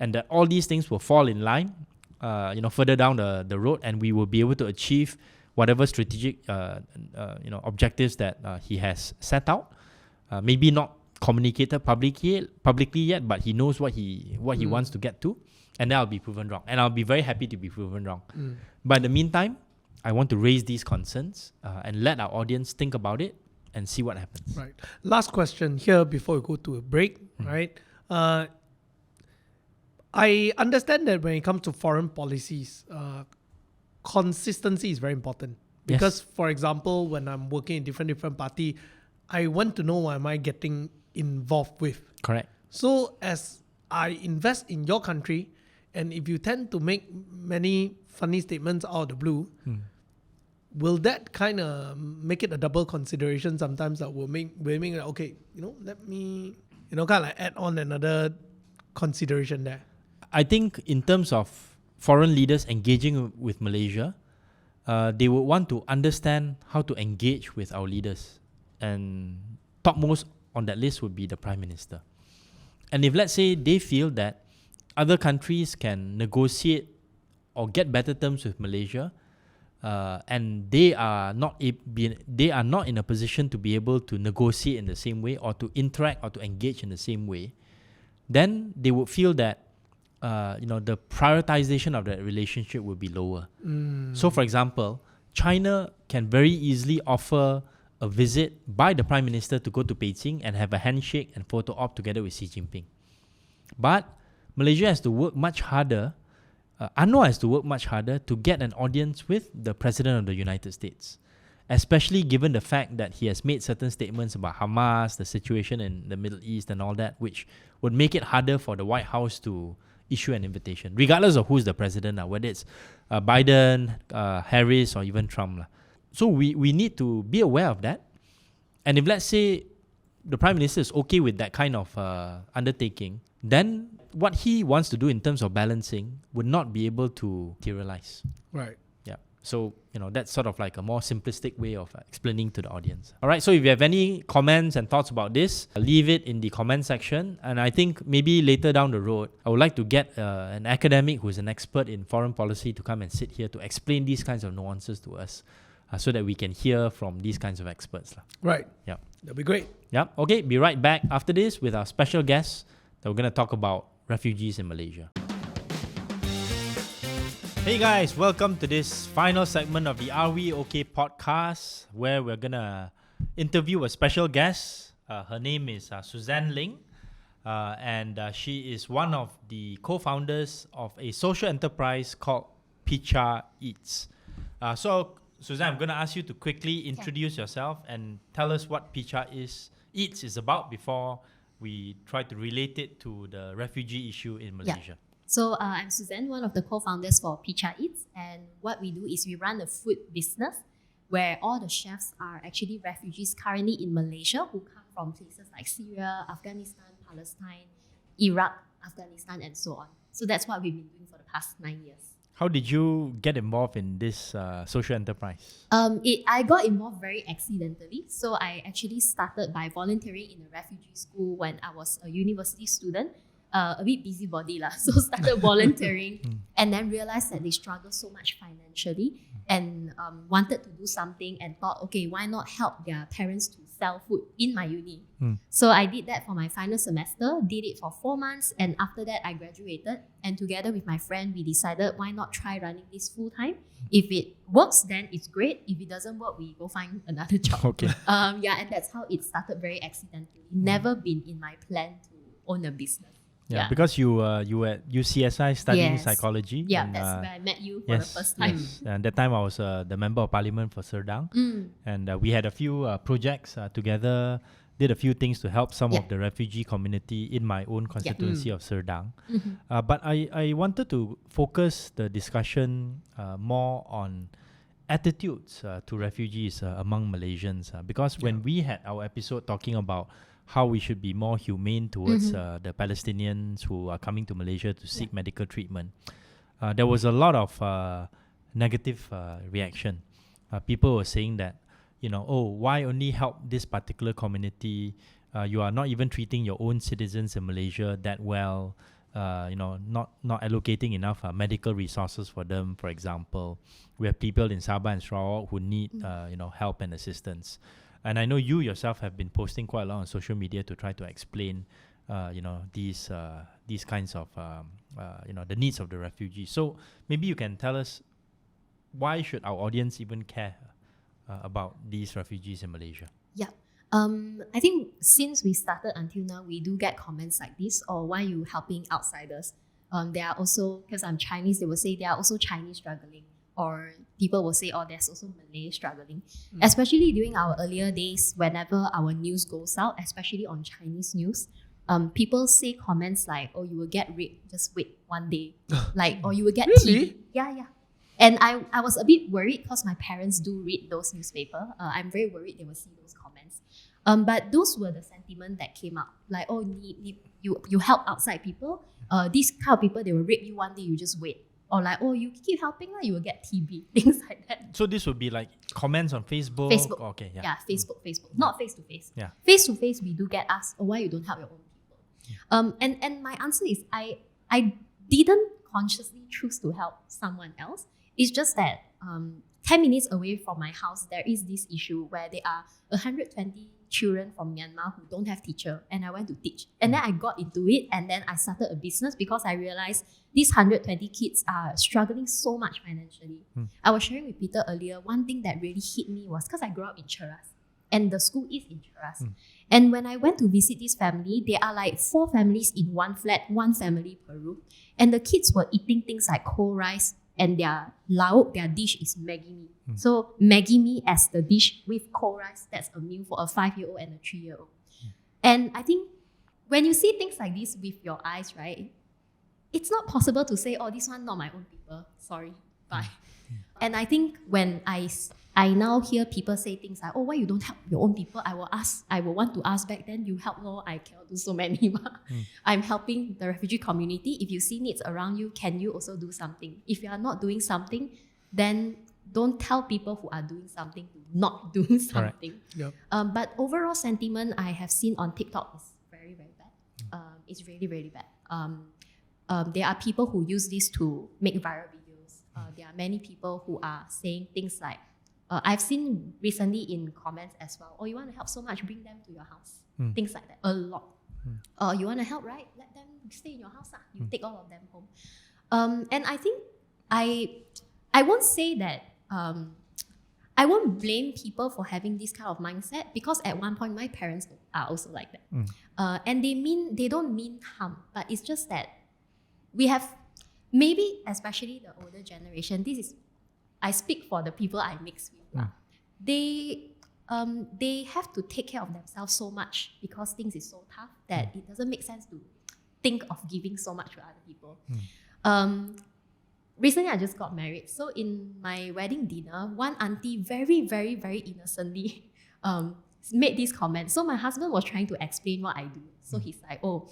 A: and that all these things will fall in line, further down the road, and we will be able to achieve whatever strategic, objectives that he has set out. Maybe not communicated publicly yet, but he knows what he wants to get to, and then I'll be proven wrong, and I'll be very happy to be proven wrong. But in the meantime, I want to raise these concerns and let our audience think about it and see what happens.
B: Right. Last question here before we go to a break. Right. I understand that when it comes to foreign policies, consistency is very important. Because, for example, when I'm working in different party, I want to know what am I getting involved with.
A: Correct.
B: So as I invest in your country, and if you tend to make many funny statements out of the blue, will that kind of make it a double consideration sometimes that will make like, okay, let me, kind of like add on another consideration there?
A: I think in terms of foreign leaders engaging with Malaysia, they would want to understand how to engage with our leaders. And topmost on that list would be the Prime Minister. And if let's say they feel that other countries can negotiate or get better terms with Malaysia, and they are not in a position to be able to negotiate in the same way or to interact or to engage in the same way, then they would feel that the prioritization of that relationship will be lower. So, for example, China can very easily offer a visit by the Prime Minister to go to Beijing and have a handshake and photo op together with Xi Jinping. But Malaysia has to work much harder, UNRWA has to work much harder to get an audience with the President of the United States, especially given the fact that he has made certain statements about Hamas, the situation in the Middle East and all that, which would make it harder for the White House to issue an invitation, regardless of who's the president, whether it's Biden, Harris, or even Trump. So we need to be aware of that. And if let's say the Prime Minister is okay with that kind of undertaking, then what he wants to do in terms of balancing would not be able to materialize.
B: Right.
A: Yeah. So, that's sort of like a more simplistic way of explaining to the audience. All right. So if you have any comments and thoughts about this, leave it in the comment section. And I think maybe later down the road, I would like to get an academic who's an expert in foreign policy to come and sit here to explain these kinds of nuances to us, so that we can hear from these kinds of experts.
B: Right.
A: Yeah.
B: That'd be great.
A: Yeah. Okay. Be right back after this with our special guest that we're going to talk about refugees in Malaysia. Hey guys, welcome to this final segment of the Are We OK podcast, where we're going to interview a special guest. Her name is Suzanne Ling, and she is one of the co-founders of a social enterprise called PichaEats. So Suzanne, I'm going to ask you to quickly introduce yourself and tell us what PichaEats is about before we try to relate it to the refugee issue in Malaysia.
C: Yeah. So I'm Suzanne, one of the co-founders for PichaEats, and what we do is we run a food business where all the chefs are actually refugees currently in Malaysia who come from places like Syria, Afghanistan, Palestine, Iraq, Afghanistan, and so on. So that's what we've been doing for the past 9 years.
A: How did you get involved in this social enterprise?
C: I got involved very accidentally. So I actually started by volunteering in a refugee school when I was a university student. A bit busybody lah. So started volunteering and then realized that they struggle so much financially and wanted to do something and thought, okay, why not help their parents to sell food in my uni? So I did that for my final semester, did it for 4 months, and after that I graduated, and together with my friend we decided why not try running this full time. If it works, then it's great. If it doesn't work, we go find another job.
A: Okay.
C: And that's how it started very accidentally. Never been in my plan to own a business.
A: Yeah, because you were at UCSI studying psychology.
C: Yeah, and, that's where I met you for the first time.
A: Yes, and that time I was the Member of Parliament for Serdang. And we had a few projects together, did a few things to help some of the refugee community in my own constituency of Serdang. But I wanted to focus the discussion more on attitudes to refugees among Malaysians. Because when we had our episode talking about how we should be more humane towards the Palestinians who are coming to Malaysia to seek medical treatment, there was a lot of negative reaction. People were saying that, why only help this particular community? You are not even treating your own citizens in Malaysia that well. Not allocating enough medical resources for them, for example. We have people in Sabah and Sarawak who need, help and assistance. And I know you yourself have been posting quite a lot on social media to try to explain, these kinds of, the needs of the refugees. So maybe you can tell us, why should our audience even care about these refugees in Malaysia?
C: Yeah. I think since we started until now, we do get comments like this, or why you helping outsiders? There are also, because I'm Chinese, they will say there are also Chinese struggling. Or people will say, oh, there's also Malay struggling. Especially during our earlier days, whenever our news goes out, especially on Chinese news, people say comments like, oh, you will get raped, just wait one day. Like, or you will get
B: Really?
C: TB. Yeah. And I was a bit worried because my parents do read those newspapers. I'm very worried they will see those comments. But those were the sentiment that came out. Like, oh, you help outside people. These kind of people, they will rape you one day, you just wait. Or like, oh, you keep helping, you will get TB. Things like that.
A: So this would be like comments on Facebook?
C: Facebook.
A: Okay, yeah.
C: Yeah, Facebook. Not face-to-face.
A: Yeah.
C: Face-to-face, we do get asked, oh, why you don't help your own people? And my answer is, I didn't consciously choose to help someone else. It's just that 10 minutes away from my house, there is this issue where there are 120 children from Myanmar who don't have teacher, and I went to teach. And then I got into it, and then I started a business because I realized these 120 kids are struggling so much financially. I was sharing with Peter earlier, one thing that really hit me was because I grew up in Cheras, and the school is in Cheras. And when I went to visit this family, there are like 4 families in one flat, 1 family per room. And the kids were eating things like cold rice, and their lauk, their dish is Maggi mee. So Maggi mee as the dish with cold rice, that's a meal for a 5-year-old and a 3-year-old. And I think when you see things like this with your eyes, right, it's not possible to say, oh, this one not my own people. Sorry, bye. And I think when I now hear people say things like, oh, why you don't help your own people? I will want to ask back then, you help, no, I cannot do so many. I'm helping the refugee community. If you see needs around you, can you also do something? If you are not doing something, then don't tell people who are doing something to not do something.
B: Yep.
C: But overall sentiment I have seen on TikTok is very, very bad. It's really, really bad. There are people who use this to make viral videos. There are many people who are saying things like, I've seen recently in comments as well, oh, you want to help so much, bring them to your house. Things like that, a lot. You want to help, right? Let them stay in your house. You take all of them home. And I think I won't say that, I won't blame people for having this kind of mindset, because at one point my parents are also like that. And they don't mean harm, but it's just that we have, maybe especially the older generation, I speak for the people I mix with. They have to take care of themselves so much because things is so tough that it doesn't make sense to think of giving so much to other people. Recently, I just got married. So in my wedding dinner, one auntie very, very, very innocently made this comment. So my husband was trying to explain what I do. So he's like, oh,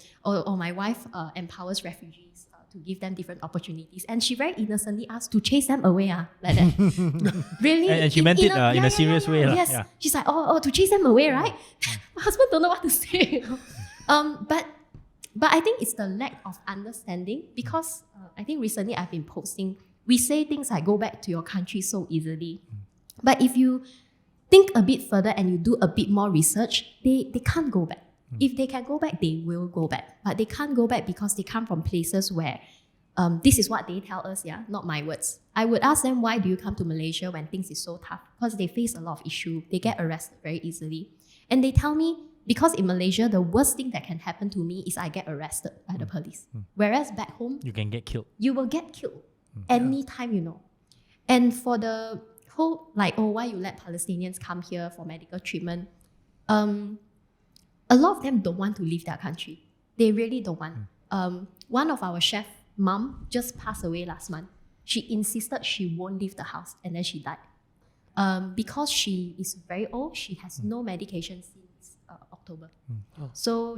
C: my wife empowers refugees to give them different opportunities. And she very innocently asked to chase them away, like that. Really?
A: And she meant it in a serious way.
C: Yes.
A: Yeah.
C: She's like, oh, to chase them away, right? My husband don't know what to say. But I think it's the lack of understanding, because I think recently I've been posting, we say things like go back to your country so easily. But if you think a bit further and you do a bit more research, they can't go back. If they can go back, they will go back. But they can't go back because they come from places where this is what they tell us, not my words. I would ask them, why do you come to Malaysia when things is so tough? Because they face a lot of issues. They get arrested very easily. And they tell me, because in Malaysia, the worst thing that can happen to me is I get arrested by the police. Whereas back home,
A: You can get killed.
C: you will get killed anytime, And for the whole, why you let Palestinians come here for medical treatment, a lot of them don't want to leave their country. They really don't want. One of our chef mom just passed away last month. She insisted she won't leave the house, and then she died. Because she is very old, she has no medication since October. So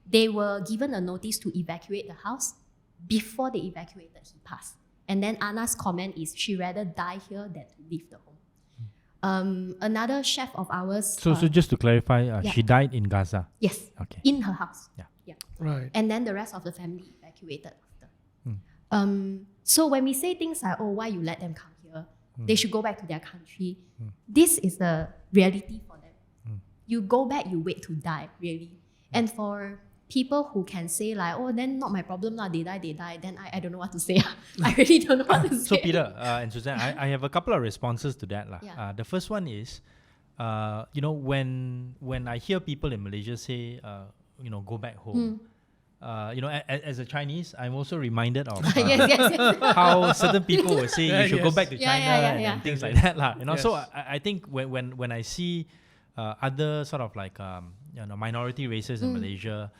C: they were given a notice to evacuate the house. Before they evacuated, he passed. And then Anna's comment is, she rather die here than to leave the home. Another chef of ours...
A: So just to clarify, she died in Gaza?
C: Yes,
A: Okay.
C: in her house.
A: Yeah.
B: Right.
C: And then the rest of the family evacuated after. So when we say things like, oh, why you let them come here? They should go back to their country. This is the reality for them. You go back, you wait to die, really. And for people who can say like, oh, then not my problem, they die, then I don't know what to say. I really don't know what to say.
A: So Peter and Suzanne, I have a couple of responses to that.
C: Yeah.
A: The first one is, when I hear people in Malaysia say, go back home, as a Chinese, I'm also reminded of
C: Yes.
A: how certain people will say you should go back to
C: Yeah,
A: China
C: yeah.
A: and things like that, lah. So
B: Yes.
A: I think when I see other sort of like minority races in Malaysia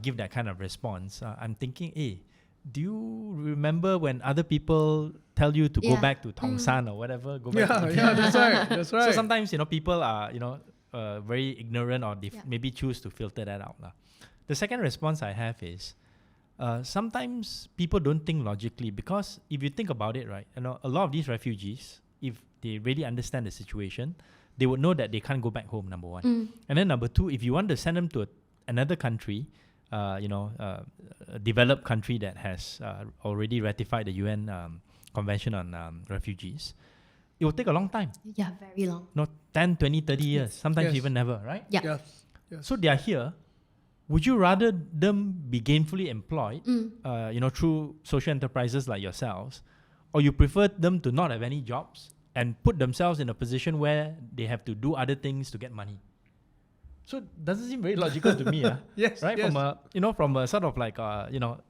A: give that kind of response, I'm thinking, hey, do you remember when other people tell you to go
C: Yeah.
A: back to Tongsan or whatever? Go back to
B: Yeah, that's right. That's right.
A: So sometimes people are very ignorant or
C: Yeah.
A: maybe choose to filter that out, lah. The second response I have is sometimes people don't think logically, because if you think about it, right, a lot of these refugees, if they really understand the situation, they would know that they can't go back home, number one. And then number two, if you want to send them to another country, a developed country that has already ratified the UN Convention on Refugees, it will take a long time.
C: Yeah, very long.
A: 10, 20, 30 years, sometimes
B: Yes.
A: even never, right?
C: Yeah.
B: Yes. Yes.
A: So they are here. Would you rather them be gainfully employed, through social enterprises like yourselves, or you prefer them to not have any jobs and put themselves in a position where they have to do other things to get money? So doesn't seem very logical to me,
B: Yes,
A: right?
B: yes.
A: From a sort of like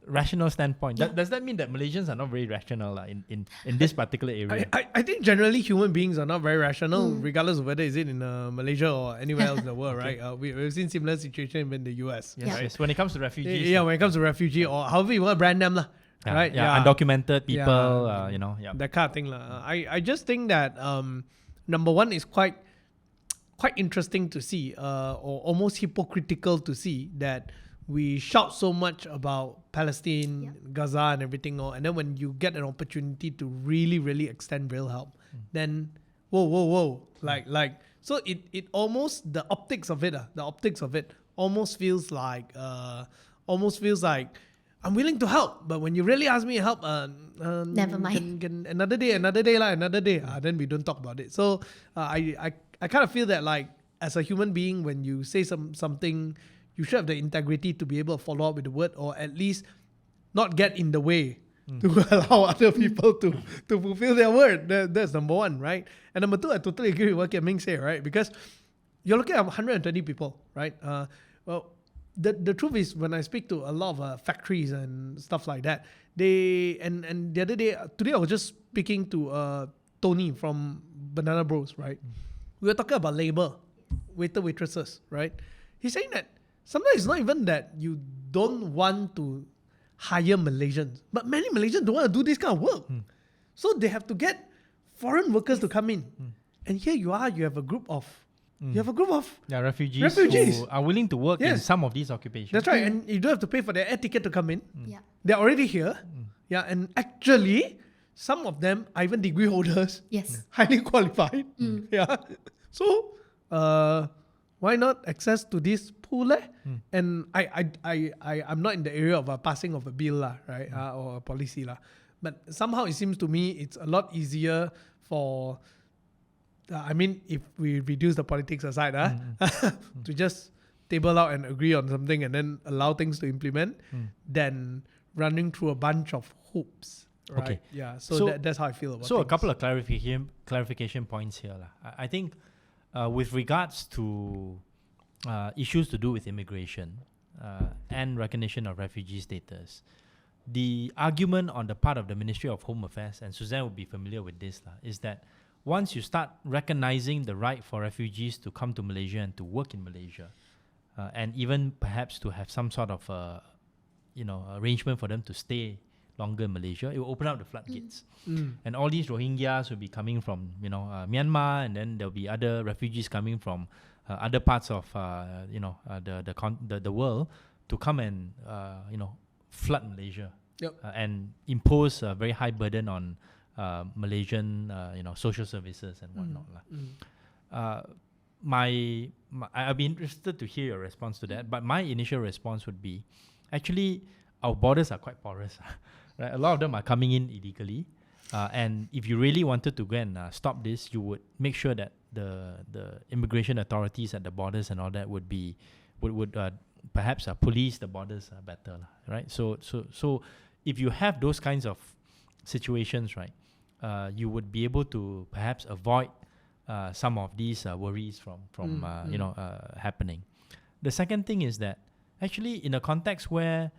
A: rational standpoint. Does that mean that Malaysians are not very rational in this particular area?
B: I think generally human beings are not very rational, regardless of whether is it in Malaysia or anywhere else in the world, right? We've seen similar situation in the US.
A: Yes,
C: Yeah.
A: yes. When it comes to refugees,
B: Yeah, when it comes to refugee or however you want to brand them, lah, right?
A: undocumented people,
B: Yeah. That kind of thing, lah. I just think that number one is quite interesting to see, or almost hypocritical to see that we shout so much about Palestine, Gaza, and everything, and then when you get an opportunity to really, really extend real help, then whoa, like so it almost the optics of it almost feels like I'm willing to help, but when you really ask me to help,
C: Never mind.
B: Can another day, then we don't talk about it. So I kind of feel that, like, as a human being, when you say something, you should have the integrity to be able to follow up with the word, or at least not get in the way to allow other people to fulfill their word. That's number one, right? And number two, I totally agree with what Kian Ming said, right? Because you're looking at 120 people, right? The truth is, when I speak to a lot of factories and stuff like that, and the other day, today I was just speaking to Tony from Banana Bros, right? We were talking about labor, waitresses, right? He's saying that sometimes it's not even that you don't want to hire Malaysians, but many Malaysians don't want to do this kind of work. So they have to get foreign workers to come in. And here you have a group of
A: refugees who are willing to work in some of these occupations.
B: That's right. And you don't have to pay for their air ticket to come in.
C: Yeah.
B: They're already here. Yeah, and actually some of them are even degree holders.
C: Yes.
B: Highly qualified. Yeah. So why not access to this pool? And I'm not in the area of passing of a bill, right? Or a policy. But somehow it seems to me it's a lot easier for if we reduce the politics aside, to just table out and agree on something and then allow things to implement, than running through a bunch of hoops. Right?
A: Okay.
B: Yeah. So that's how I feel about it.
A: So a couple of clarification points here. I think with regards to issues to do with immigration and recognition of refugee status, the argument on the part of the Ministry of Home Affairs, and Suzanne would be familiar with this, is that once you start recognizing the right for refugees to come to Malaysia and to work in Malaysia, and even perhaps to have some sort of arrangement for them to stay longer in Malaysia, it will open up the floodgates. And all these Rohingyas will be coming from Myanmar, and then there'll be other refugees coming from other parts of the world to come and flood Malaysia. And impose a very high burden on Malaysian social services and whatnot. I'd be interested to hear your response to that, but my initial response would be, actually our borders are quite porous. Right? A lot of them are coming in illegally, and if you really wanted to go and stop this, you would make sure that the immigration authorities at the borders and all that would perhaps police the borders better, right? So if you have those kinds of situations, right, you would be able to perhaps avoid some of these worries from happening. The second thing is that actually in a context where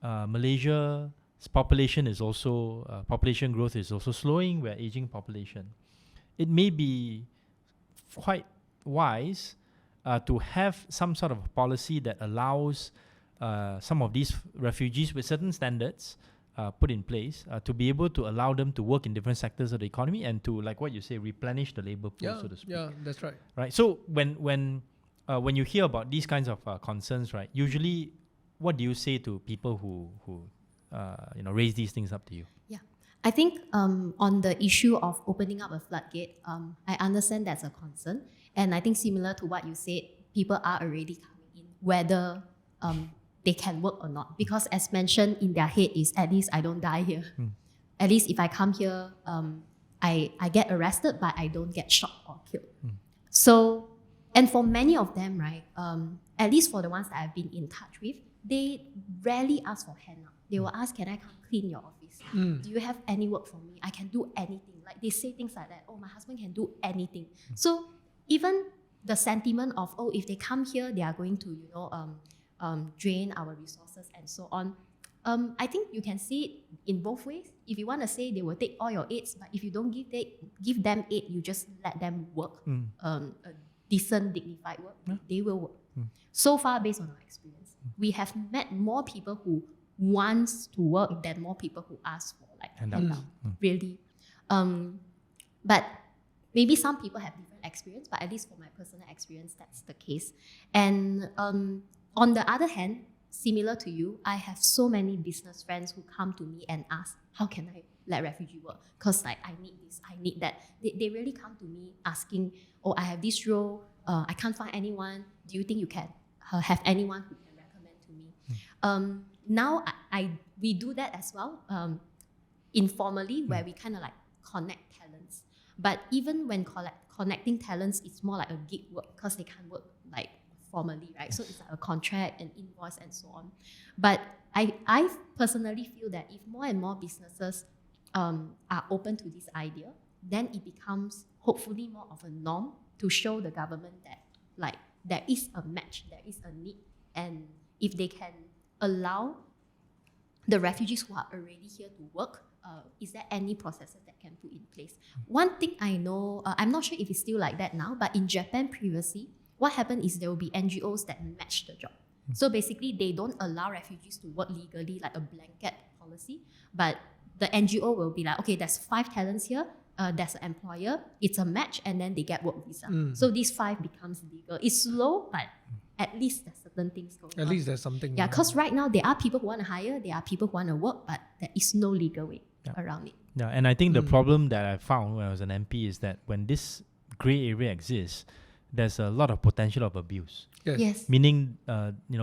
A: Malaysia's population is also population growth is also slowing. We're aging population. It may be quite wise to have some sort of policy that allows some of these refugees with certain standards put in place to be able to allow them to work in different sectors of the economy and to, like what you say, replenish the labor pool, so to speak.
B: Yeah, that's right.
A: Right. So when you hear about these kinds of concerns, right, usually what do you say to people who raise these things up to you?
C: Yeah, I think on the issue of opening up a floodgate, I understand that's a concern, and I think similar to what you said, people are already coming in, whether they can work or not, because as mentioned in their head is, at least I don't die here. At least if I come here, I get arrested, but I don't get shot or killed. So, and for many of them, right, at least for the ones that I've been in touch with, they rarely ask for handout. They will ask, can I come clean your office? Do you have any work for me? I can do anything. Like they say things like that. Oh, my husband can do anything. So even the sentiment of, oh, if they come here, they are going to, drain our resources and so on. I think you can see it in both ways. If you want to say they will take all your aids, but if you don't give them aid, you just let them work, a decent, dignified work, they will work. So far, based on our experience, we have met more people who wants to work than more people who ask for like handout. Really. But maybe some people have different experience, but at least for my personal experience, that's the case. And on the other hand, similar to you, I have so many business friends who come to me and ask, how can I let refugee work? Because like I need this, I need that. They really come to me asking, oh, I have this role, I can't find anyone. Do you think you can have anyone who can recommend to me? Now we do that as well, informally, where we kind of like connect talents. But even when connecting talents, it's more like a gig work because they can't work like formally, right? So it's like a contract, an invoice, and so on. But I personally feel that if more and more businesses are open to this idea, then it becomes hopefully more of a norm to show the government that like there is a match, there is a need, and if they can allow the refugees who are already here to work, is there any processes that can put in place? One thing I know, I'm not sure if it's still like that now, but in Japan previously, what happened is there will be NGOs that match the job. So basically, they don't allow refugees to work legally like a blanket policy, but the NGO will be like, okay, there's 5 talents here, there's an employer, it's a match, and then they get work visa. So these 5 becomes legal. It's slow, but at least there's certain things going on.
B: At least there's something.
C: Yeah, because right now there are people who want to hire, there are people who want to work, but there is no legal way around it.
A: Yeah, and I think the problem that I found when I was an MP is that when this grey area exists, there's a lot of potential of abuse.
C: Yes.
A: Meaning,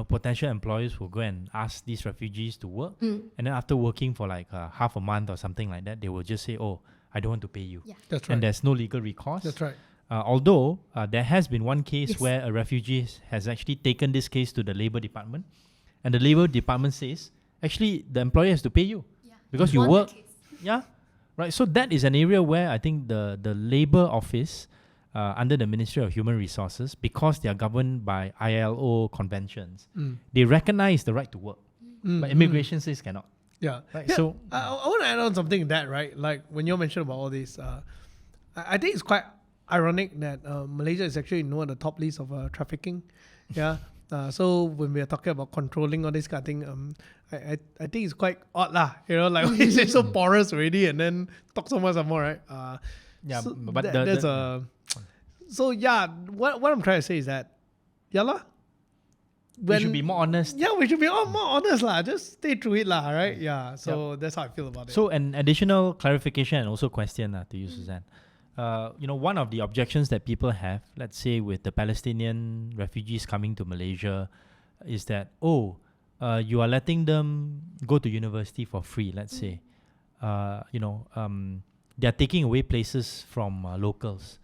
A: potential employers will go and ask these refugees to work, and then after working for like half a month or something like that, they will just say, "Oh, I don't want to pay you."
C: Yeah.
B: That's right.
A: And there's no legal recourse.
B: That's right.
A: Although there has been one case where a refugee has actually taken this case to the Labour Department, and the Labour Department says, actually, the employer has to pay you because you work. Yeah, right. So that is an area where I think the Labour Office, under the Ministry of Human Resources, because they are governed by ILO conventions, they recognize the right to work, but immigration says cannot.
B: Yeah.
A: Right.
B: Yeah.
A: So
B: I want to add on something to that, right? Like when you mentioned about all this, I think it's quite ironic that Malaysia is actually in one of the top lists of trafficking. Yeah. So when we are talking about controlling all this kind of thing, I think it's quite odd lah. Like we say so porous already, and then talk so much more, right?
A: yeah,
B: so
A: but
B: there's a. So yeah, what I'm trying to say is that, yeah lah.
A: We should be more honest.
B: Yeah, we should be more honest lah. Just stay true it lah, right? Yeah. So that's how I feel about it.
A: So an additional clarification and also question to you, Suzanne. One of the objections that people have, let's say with the Palestinian refugees coming to Malaysia, is that, you are letting them go to university for free, let's say. They are taking away places from locals.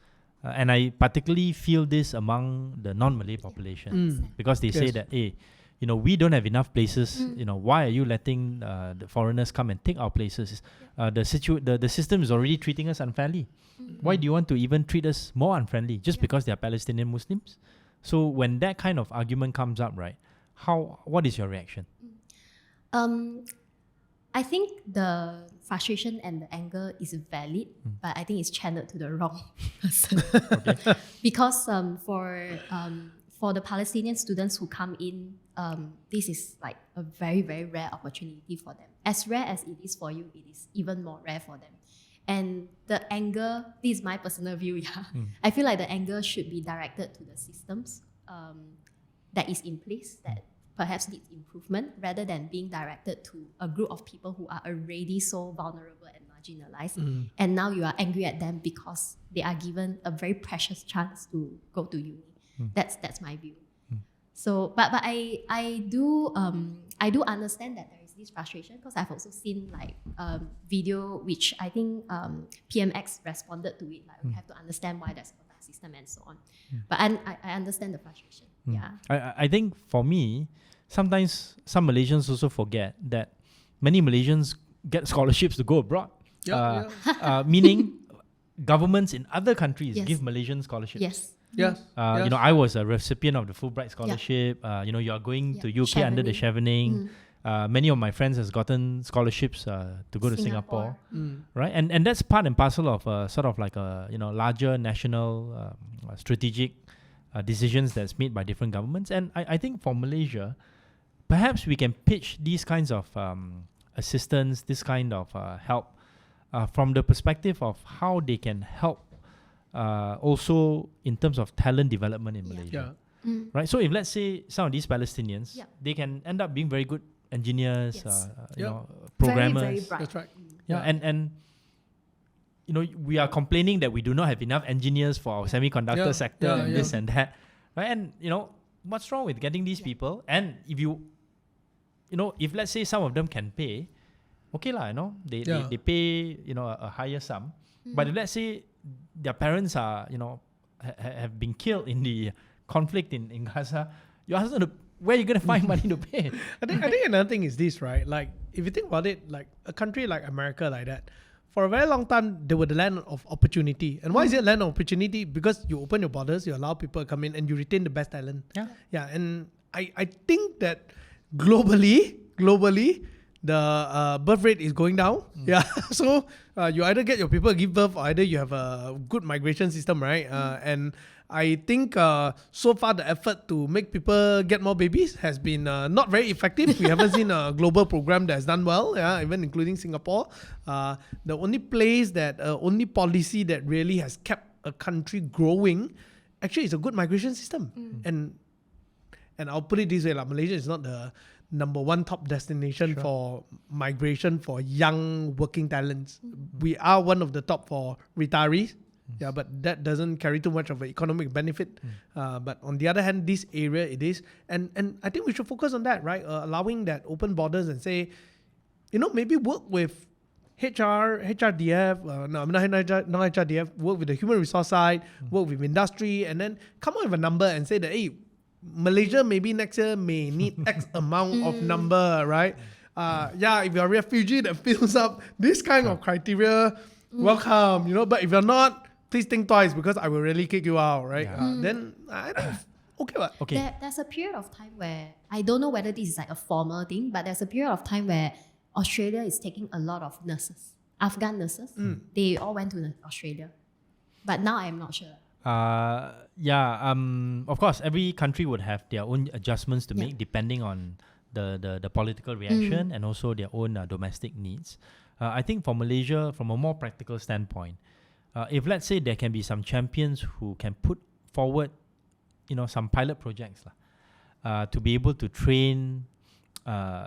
A: And I particularly feel this among the non-Malay population because they say that, we don't have enough places. Why are you letting the foreigners come and take our places? The system is already treating us unfairly. Why do you want to even treat us more unfriendly just because they are Palestinian Muslims? So when that kind of argument comes up, right, what is your reaction?
C: I think the frustration and the anger is valid, but I think it's channeled to the wrong person. Because for the Palestinian students who come in, this is like a very, very rare opportunity for them. As rare as it is for you, it is even more rare for them. And the anger, this is my personal view, I feel like the anger should be directed to the systems that is in place that perhaps needs improvement, rather than being directed to a group of people who are already so vulnerable and marginalized. And now you are angry at them because they are given a very precious chance to go to uni. That's my view. So, but I do understand that there is this frustration, because I've also seen like video which I think PMX responded to it. Like we have to understand why there's a quota system and so on. But I understand the frustration. Yeah.
A: I think for me, sometimes some Malaysians also forget that many Malaysians get scholarships to go abroad. Meaning governments in other countries give Malaysian scholarships.
C: Yes.
A: You know, I was a recipient of the Fulbright scholarship. You know, you are going to UK under the Chevening. Many of my friends has gotten scholarships to go to Singapore, right? And that's part and parcel of sort of like a larger national strategic decisions that's made by different governments. And I think for Malaysia, perhaps we can pitch these kinds of assistance, this kind of help from the perspective of how they can help also in terms of talent development in Malaysia. Right? So if let's say some of these Palestinians, they can end up being very good engineers, you know, programmers.
C: Very, very bright.
B: That's right.
A: And you know, we are complaining that we do not have enough engineers for our semiconductor sector and this and that, right? And you know, what's wrong with getting these people? And if you know, if let's say some of them can pay, okay lah, you know, they pay, you know, a higher sum. But if let's say their parents are, you know, have been killed in the conflict in Gaza, you ask them where are you going to find money to pay?
B: I think another thing is this, right? Like, if you think about it, like a country like America like that, for a very long time, they were the land of opportunity. And why is it land of opportunity? Because you open your borders, you allow people to come in, and you retain the best talent. Yeah. And I think that globally, the birth rate is going down. So you either get your people to give birth, or either you have a good migration system, right? And I think so far the effort to make people get more babies has been not very effective. We haven't seen a global program that has done well, even including Singapore. The only place that, only policy that really has kept a country growing actually is a good migration system. And I'll put it this way, like, Malaysia is not the number one top destination for migration for young working talents. We are one of the top for retirees. But that doesn't carry too much of an economic benefit. But on the other hand, this area it is. And I think we should focus on that, right? Allowing that open borders and say, you know, maybe work with HRDF, not HRDF, work with the human resource side, work with industry, and then come up with a number and say that, hey, Malaysia maybe next year may need X amount of number, right? If you're a refugee that fills up this kind of criteria, welcome, you know. But if you're not, please think twice, because I will really kick you out, right? Then I think okay.
C: There's a period of time where I don't know whether this is like a formal thing, but there's a period of time where Australia is taking a lot of nurses, Afghan nurses. They all went to Australia, but now I'm not sure.
A: Of course, every country would have their own adjustments to make depending on the political reaction and also their own domestic needs. I think for Malaysia, from a more practical standpoint, if let's say there can be some champions who can put forward, you know, some pilot projects to be able to train,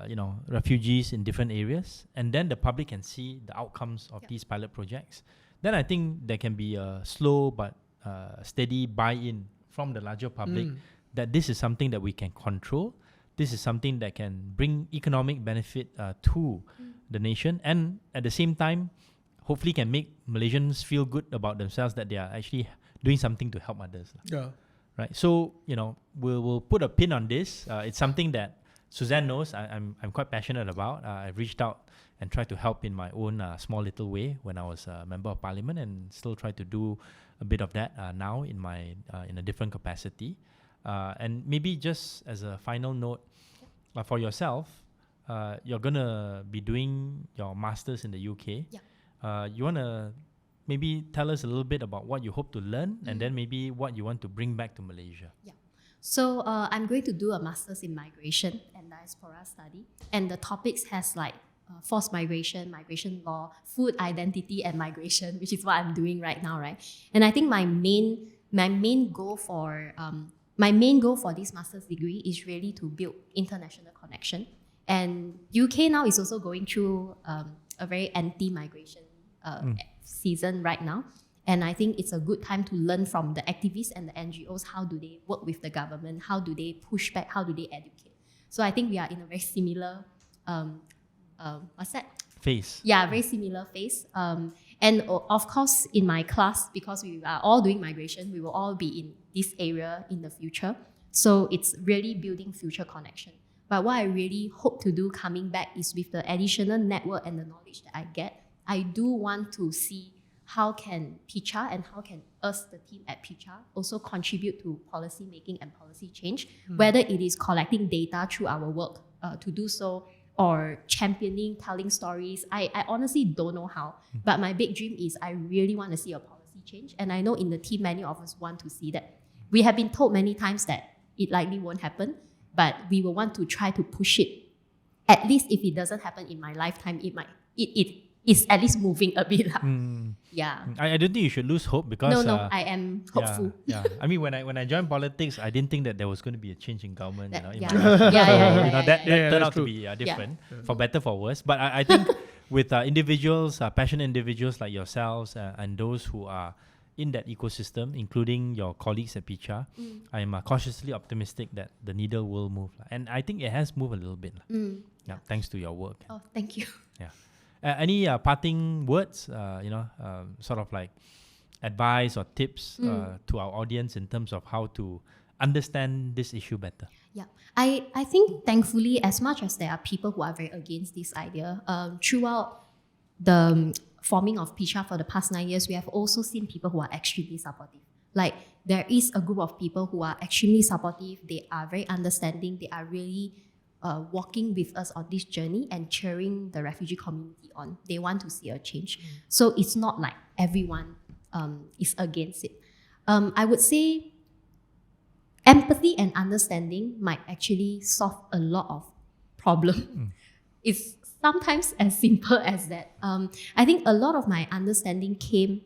A: you know, refugees in different areas, and then the public can see the outcomes of these pilot projects, then I think there can be a slow but steady buy-in from the larger public that this is something that we can control. This is something that can bring economic benefit to the nation, and at the same time, hopefully can make Malaysians feel good about themselves that they are actually doing something to help others. Right. So, you know, we'll put a pin on this. It's something that Suzanne knows I'm quite passionate about. I've reached out and tried to help in my own small little way when I was a member of parliament, and still try to do a bit of that now in my in a different capacity. And maybe just as a final note for yourself, you're gonna be doing your masters in the UK.
C: Yeah.
A: You wanna maybe tell us a little bit about what you hope to learn, and then maybe what you want to bring back to Malaysia.
C: Yeah. So I'm going to do a master's in migration and diaspora study, and the topics has like forced migration, migration law, food identity, and migration, which is what I'm doing right now, right? And I think my main goal for this master's degree is really to build international connection. And UK now is also going through a very anti-migration season right now. And I think it's a good time to learn from the activists and the NGOs. How do they work with the government? How do they push back? How do they educate? So I think we are in a very similar,
A: Phase.
C: Yeah, very similar phase. And of course, in my class, because we are all doing migration, we will all be in this area in the future. So it's really building future connection. But what I really hope to do coming back is with the additional network and the knowledge that I get, I do want to see how can Picha and how can us, the team at Picha, also contribute to policy making and policy change, whether it is collecting data through our work to do so, or championing, telling stories. I honestly don't know how, but my big dream is I really want to see a policy change. And I know in the team, many of us want to see that. We have been told many times that it likely won't happen, but we will want to try to push it. At least if it doesn't happen in my lifetime, it is at least moving a bit. Yeah.
A: I don't think you should lose hope because
C: no, I am hopeful.
A: Yeah. I mean, when I joined politics, I didn't think that there was going to be a change in government.
C: That-
A: In
C: yeah.
A: my life.
C: Yeah,
A: So,
C: yeah,
A: you know, that turned
B: that's
A: out to
B: true.
A: be different, for better, for worse. But I think with individuals, passionate individuals like yourselves and those who are in that ecosystem, including your colleagues at Picha, I am cautiously optimistic that the needle will move. And I think it has moved a little bit. Yeah, thanks to your work.
C: Oh, thank you.
A: Yeah. Any parting words, sort of like advice or tips to our audience in terms of how to understand this issue better?
C: Yeah, I think thankfully, as much as there are people who are very against this idea, throughout the forming of Picha for the past 9 years, we have also seen people who are extremely supportive. Like there is a group of people who are extremely supportive. They are very understanding. They are really walking with us on this journey and cheering the refugee community on. They want to see a change. So it's not like everyone is against it. I would say empathy and understanding might actually solve a lot of problem. It's sometimes as simple as that. I think a lot of my understanding came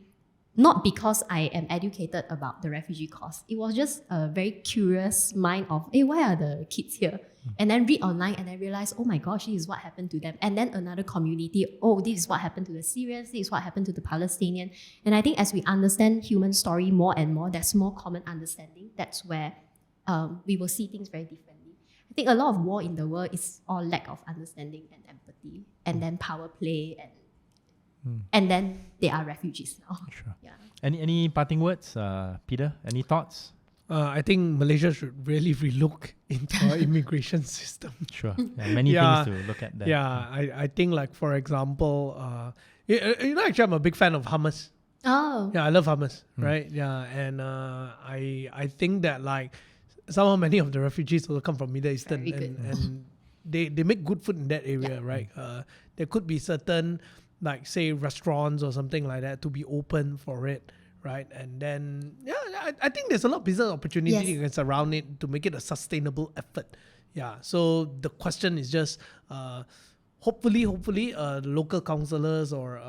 C: not because I am educated about the refugee cause. It was just a very curious mind of, hey, why are the kids here? And then read online and I realized, oh my gosh, this is what happened to them. And then another community, oh, this is what happened to the Syrians, this is what happened to the Palestinian. And I think as we understand human story more and more, there's more common understanding. That's where we will see things very differently. I think a lot of war in the world is all lack of understanding and empathy, and then power play, and then they are refugees now.
A: Sure.
C: Yeah.
A: Any parting words, Peter? Any thoughts?
B: I think Malaysia should really relook into our immigration system.
A: Sure. Many things to look at there.
B: Yeah, I think like, for example, actually I'm a big fan of hummus.
C: Oh.
B: Yeah, I love hummus, right? Yeah, and I think that like somehow many of the refugees will come from Middle Eastern,
C: Very good.
B: and they make good food in that area, right? There could be certain, like say restaurants or something like that to be open for it, right? And then I think there's a lot of business opportunity around it to make it a sustainable effort. Yeah. So the question is just hopefully local councillors or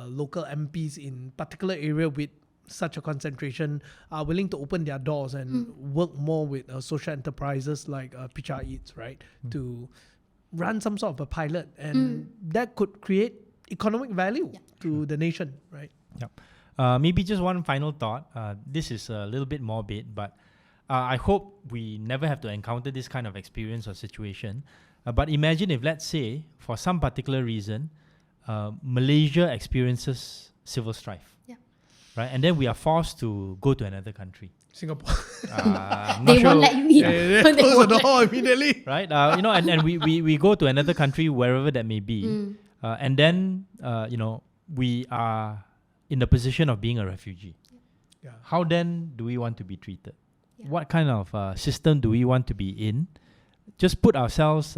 B: local MPs in particular area with such a concentration are willing to open their doors and work more with social enterprises like PichaEats, right? To run some sort of a pilot, and that could create economic value to the nation, right?
A: Yep. Maybe just one final thought. This is a little bit morbid, but I hope we never have to encounter this kind of experience or situation. But imagine if, let's say, for some particular reason, Malaysia experiences civil strife.
C: Yeah.
A: Right? And then we are forced to go to another country.
B: Singapore.
C: They won't let you in.
B: They
C: They
B: close
C: won't
B: the
C: let-
B: door immediately.
A: Right? And we go to another country, wherever that may be. And then, we are in the position of being a refugee.
B: Yeah.
A: How then do we want to be treated?
C: Yeah.
A: What kind of system do we want to be in just put ourselves,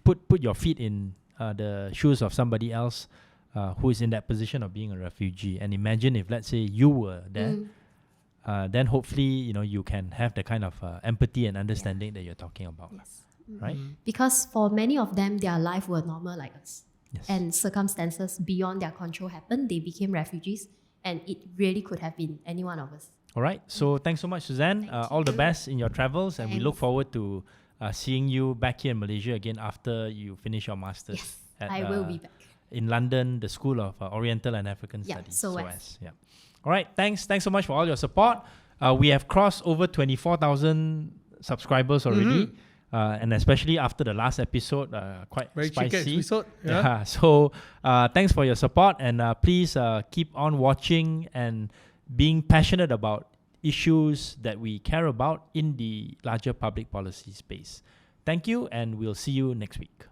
A: put your feet in the shoes of somebody else who is in that position of being a refugee, and imagine if, let's say, you were there. Then hopefully, you can have the kind of empathy and understanding that you're talking about.
C: Yes.
A: Right?
C: Because for many of them, their life were normal like us.
A: Yes.
C: And circumstances beyond their control happened. They became refugees, and it really could have been any one of us.
A: All right. So thanks so much, Suzanne. All the best in your travels, and we look
C: Thanks.
A: forward to seeing you back here in Malaysia again after you finish your master's.
C: Yes,
A: at,
C: I will be back.
A: in London, the School of Oriental and African
C: Yeah,
A: Studies.
C: SOAS.
A: Yeah. All right. Thanks so much for all your support. We have crossed over 24,000 subscribers already. And especially after the last episode, quite
B: Very
A: spicy.
B: chicken episode. Yeah.
A: So thanks for your support, and please keep on watching and being passionate about issues that we care about in the larger public policy space. Thank you, and we'll see you next week.